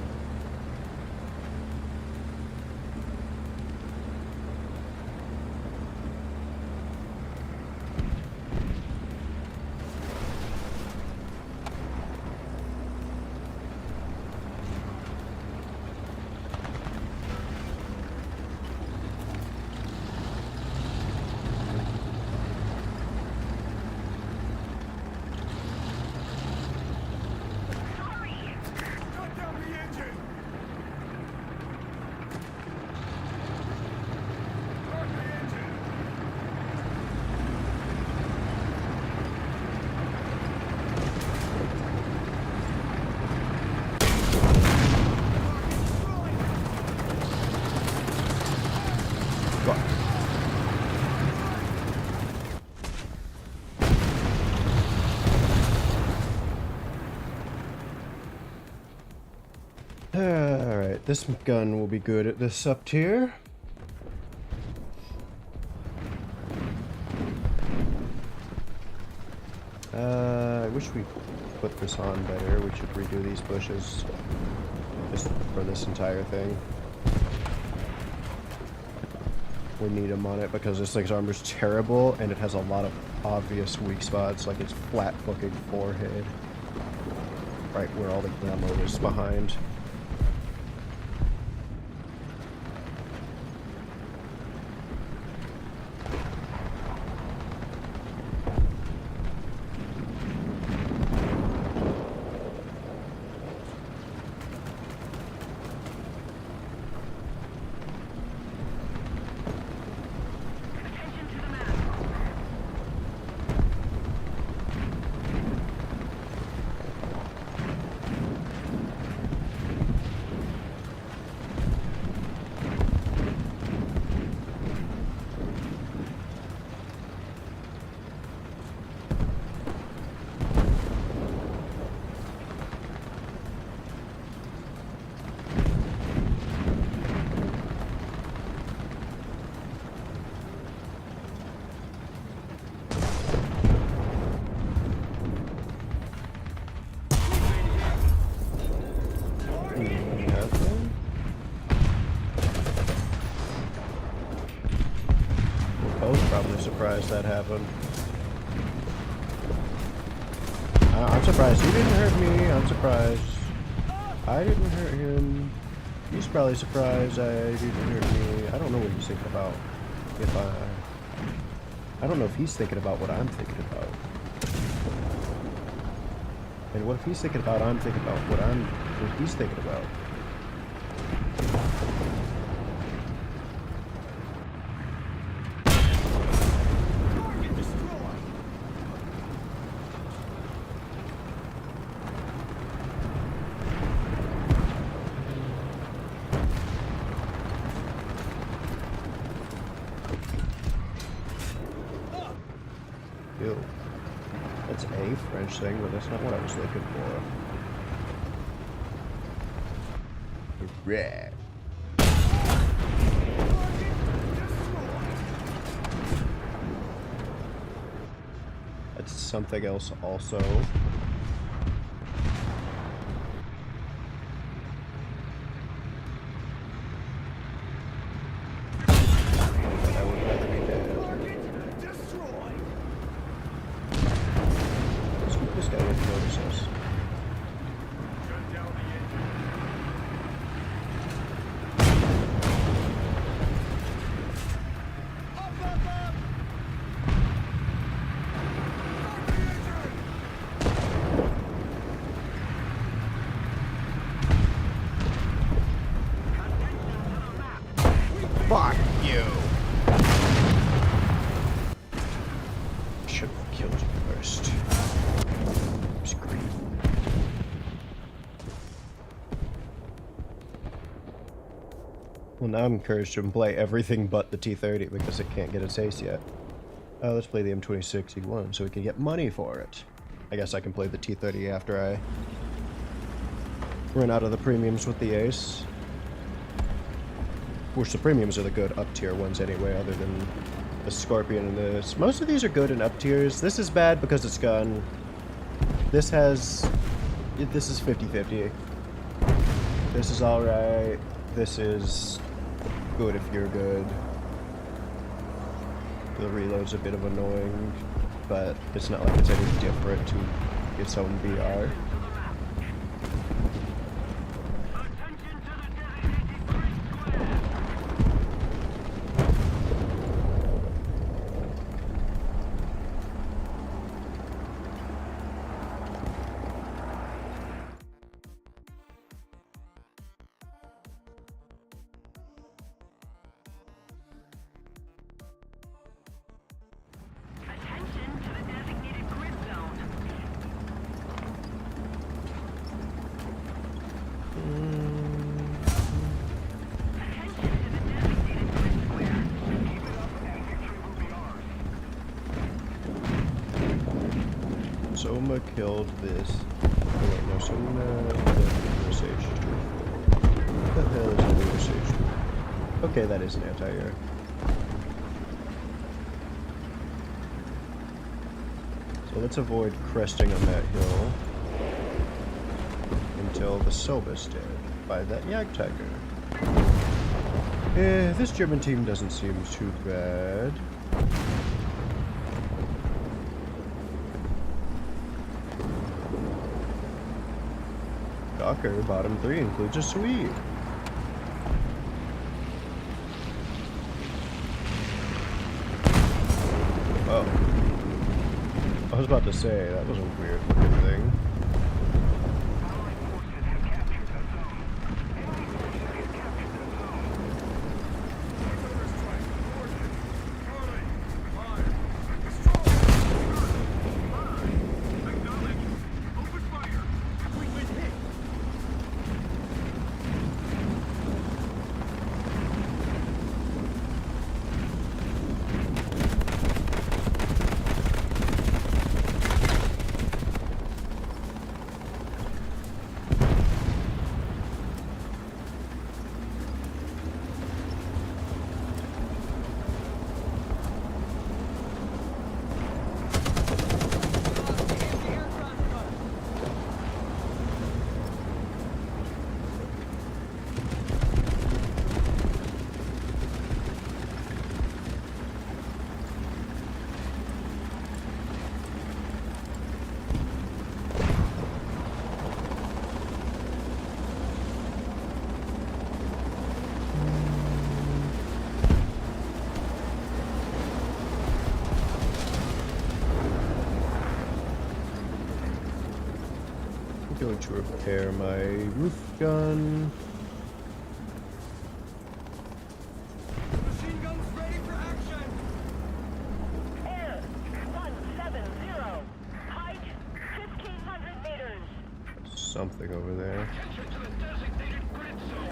Alright, this gun will be good at this up tier. I wish we put this on better. We should redo these bushes just for this entire thing. We need him on it because this thing's armor's terrible and it has a lot of obvious weak spots, like its flat fucking forehead. Right where all the ammo is behind. Surprised that happened. I'm surprised he didn't hurt me. I'm surprised I didn't hurt him. He's probably surprised I didn't hurt me. I don't know what he's thinking about. I don't know if he's thinking about what I'm thinking about. And what if he's thinking about I'm thinking about what he's thinking about. Ew. That's a French thing, but that's not what I was looking for. Red. That's something else also. Fuck you! Should have killed you first. Scream. Well, now I'm encouraged to play everything but the T30 because it can't get its ace yet. Let's play the M26E1 so we can get money for it. I guess I can play the T30 after I run out of the premiums with the ace. Which the premiums are the good up tier ones anyway, other than the Scorpion and this. Most of these are good in up tiers. This is bad because it's gun. This is 50-50. This is alright. This is good if you're good. The reload's a bit of annoying, but it's not like it's any different to its own BR. Soma killed this. Oh wait, no, Soma killed the Osage tree. What the hell is an Osage tree? Okay, that is an anti-air. So let's avoid cresting on that hill until the Soba's dead by that Yak Tiger. This German team doesn't seem too bad. Docker, bottom 3 includes a Swede. Oh. I was about to say, that was a weird looking thing. Allied forces have captured the zone. Enemy forces have captured the zone. Warthunder strike. Coordinates. Charlie. Fire. Destroy. Fire. Acknowledge. Open fire. We've been hit. Going to repair my roof gun. Machine guns ready for action! Air 170. Height 1,500 meters. Something over there. Attention to the designated grid zone.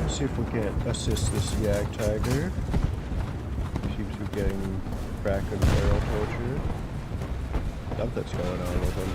Let's see if we can assist this Yag Tiger. Seems to be getting crack and barrel torture. Something's going on with him.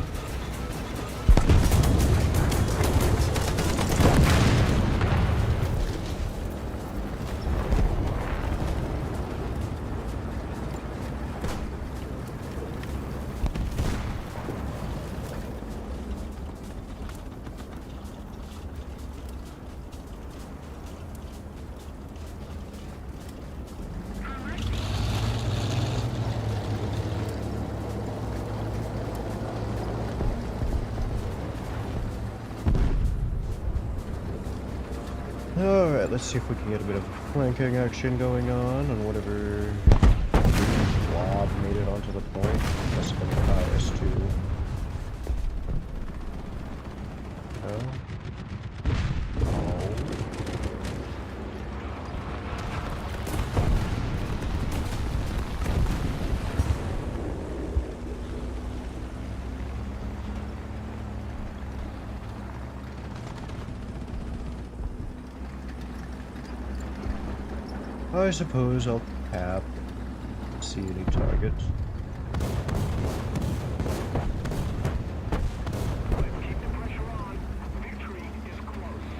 Alright, let's see if we can get a bit of flanking action going on whatever blob made it onto the point. Must have been the highest too. No? I suppose I'll cap. See any targets. Keep the pressure on. Victory is close.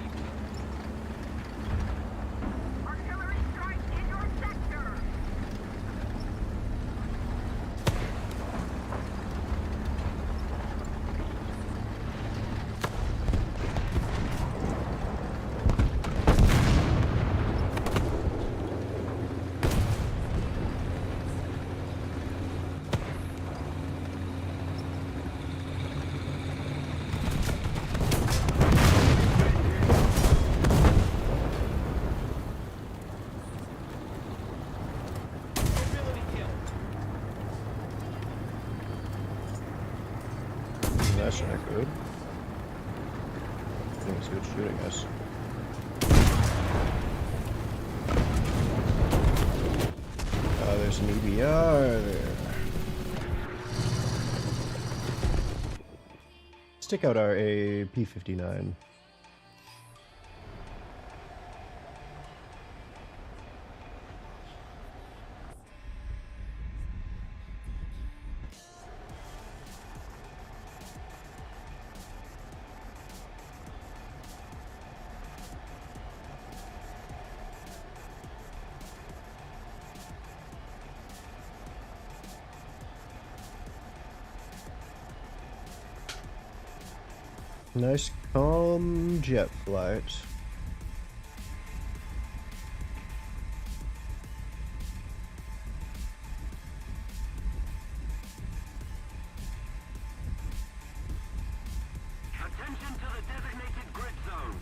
Artillery strike in your sector. Mobility kill. That's not good. I think it's good shooting us. There's an EBR there. Stick out our AP-59. Nice calm jet flight. Attention to the designated grid zone.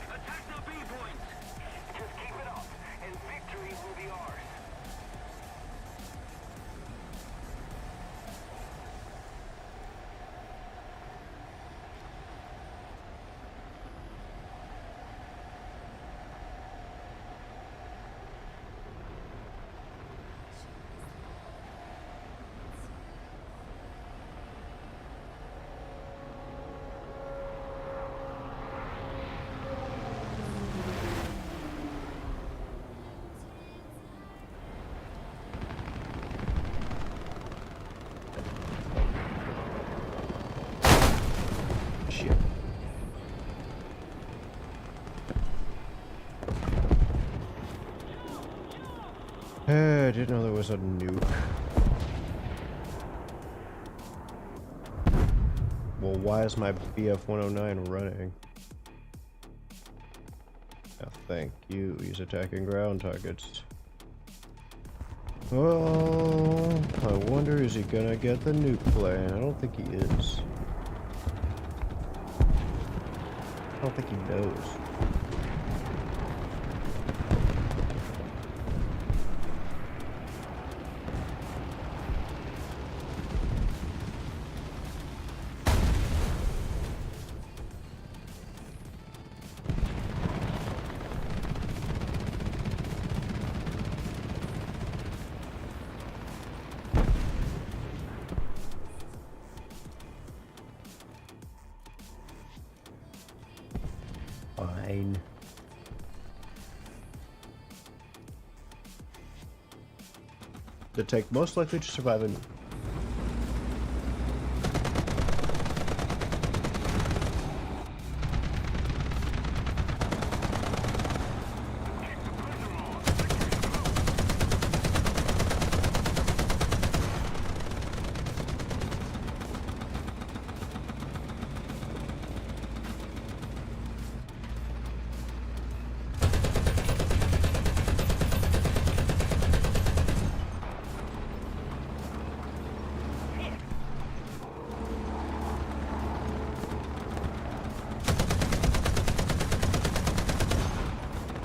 Attack the B point. Just keep it up, and victory will be ours. Shit. I didn't know there was a nuke. Well, why is my BF-109 running? Oh, thank you. He's attacking ground targets. Oh, I wonder, is he gonna get the nuke plane? I don't think he is. I don't think he knows. Fine. The tank most likely to survive a nuke.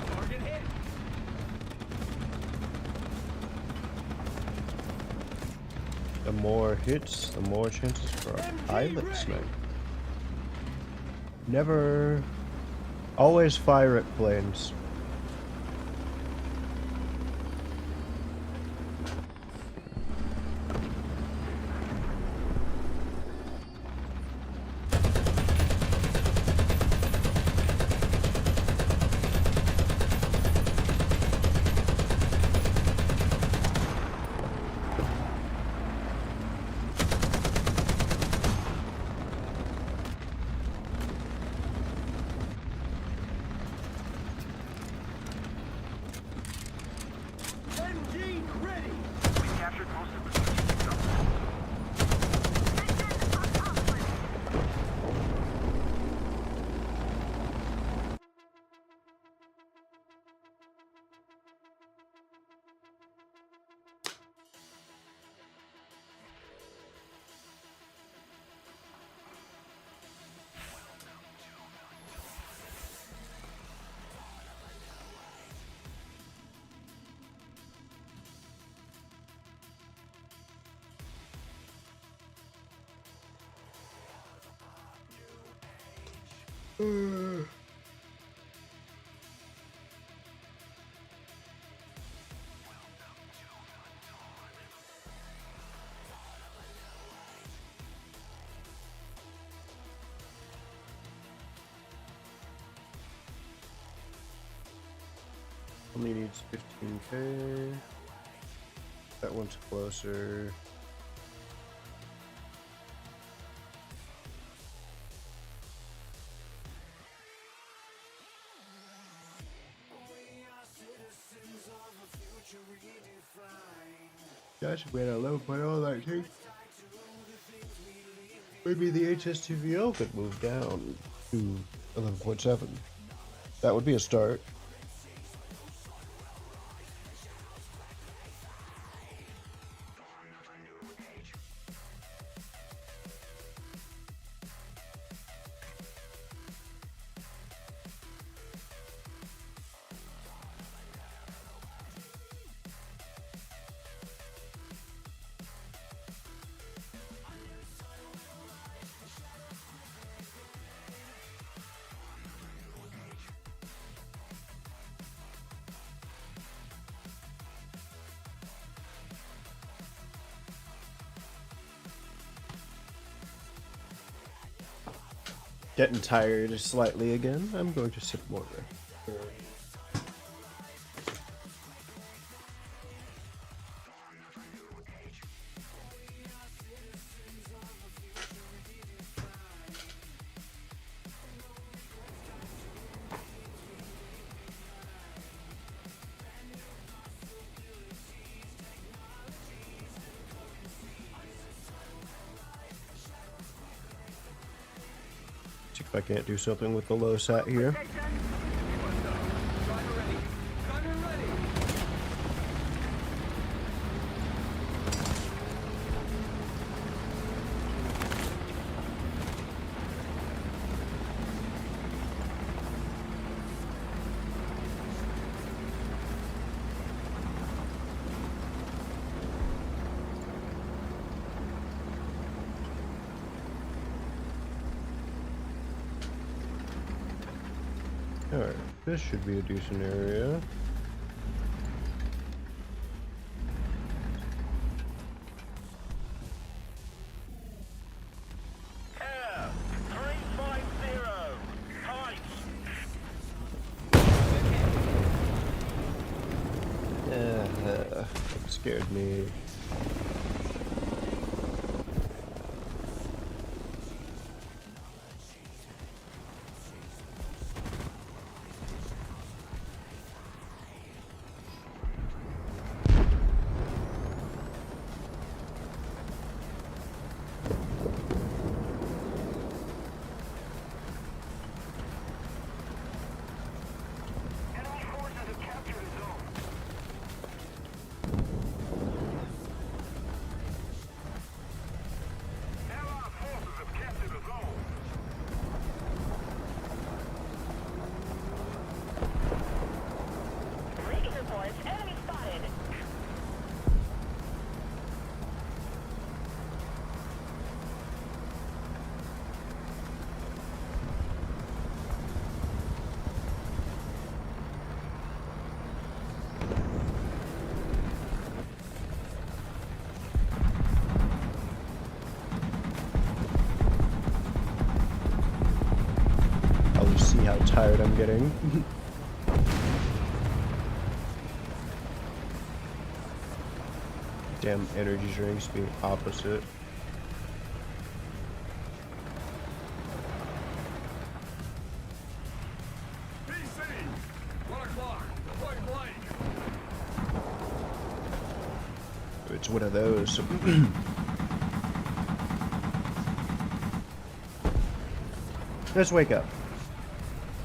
Target hit. The more hits, the more chances for a pilot snipe. Never. Always fire at planes. MG ready. We captured most of the strategic zone. Only needs 15k. That one's closer. Gosh, we had a low point all that too. Maybe the HSTVO could move down to 11.7. That would be a start. Getting tired slightly again. I'm going to sip more. See if I can't do something with the low sat here. Driver ready. Driver ready. Alright, this should be a decent area. Air 350. Heights. That scared me. Enemy forces have captured a zone. Allied forces have captured a zone. Rigging reports, enemy spotted. I'll just see how tired I'm getting. Damn energy drinks being opposite. BC. 1 o'clock. Point blank. It's one of those. Let's wake up.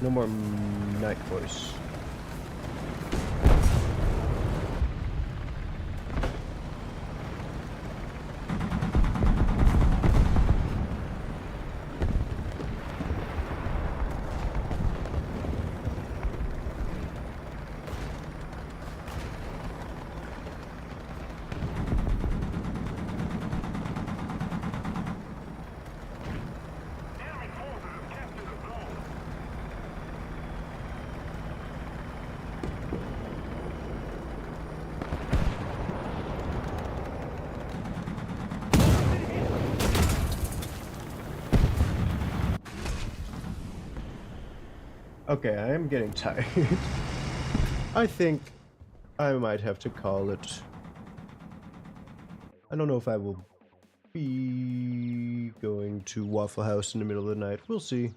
No more night voice. Enemy forces have captured a zone. Okay, I am getting tired. I think I might have to call it. I don't know if I will be going to Waffle House in the middle of the night. We'll see.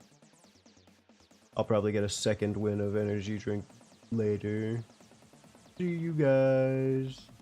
I'll probably get a second win of energy drink later. See you guys.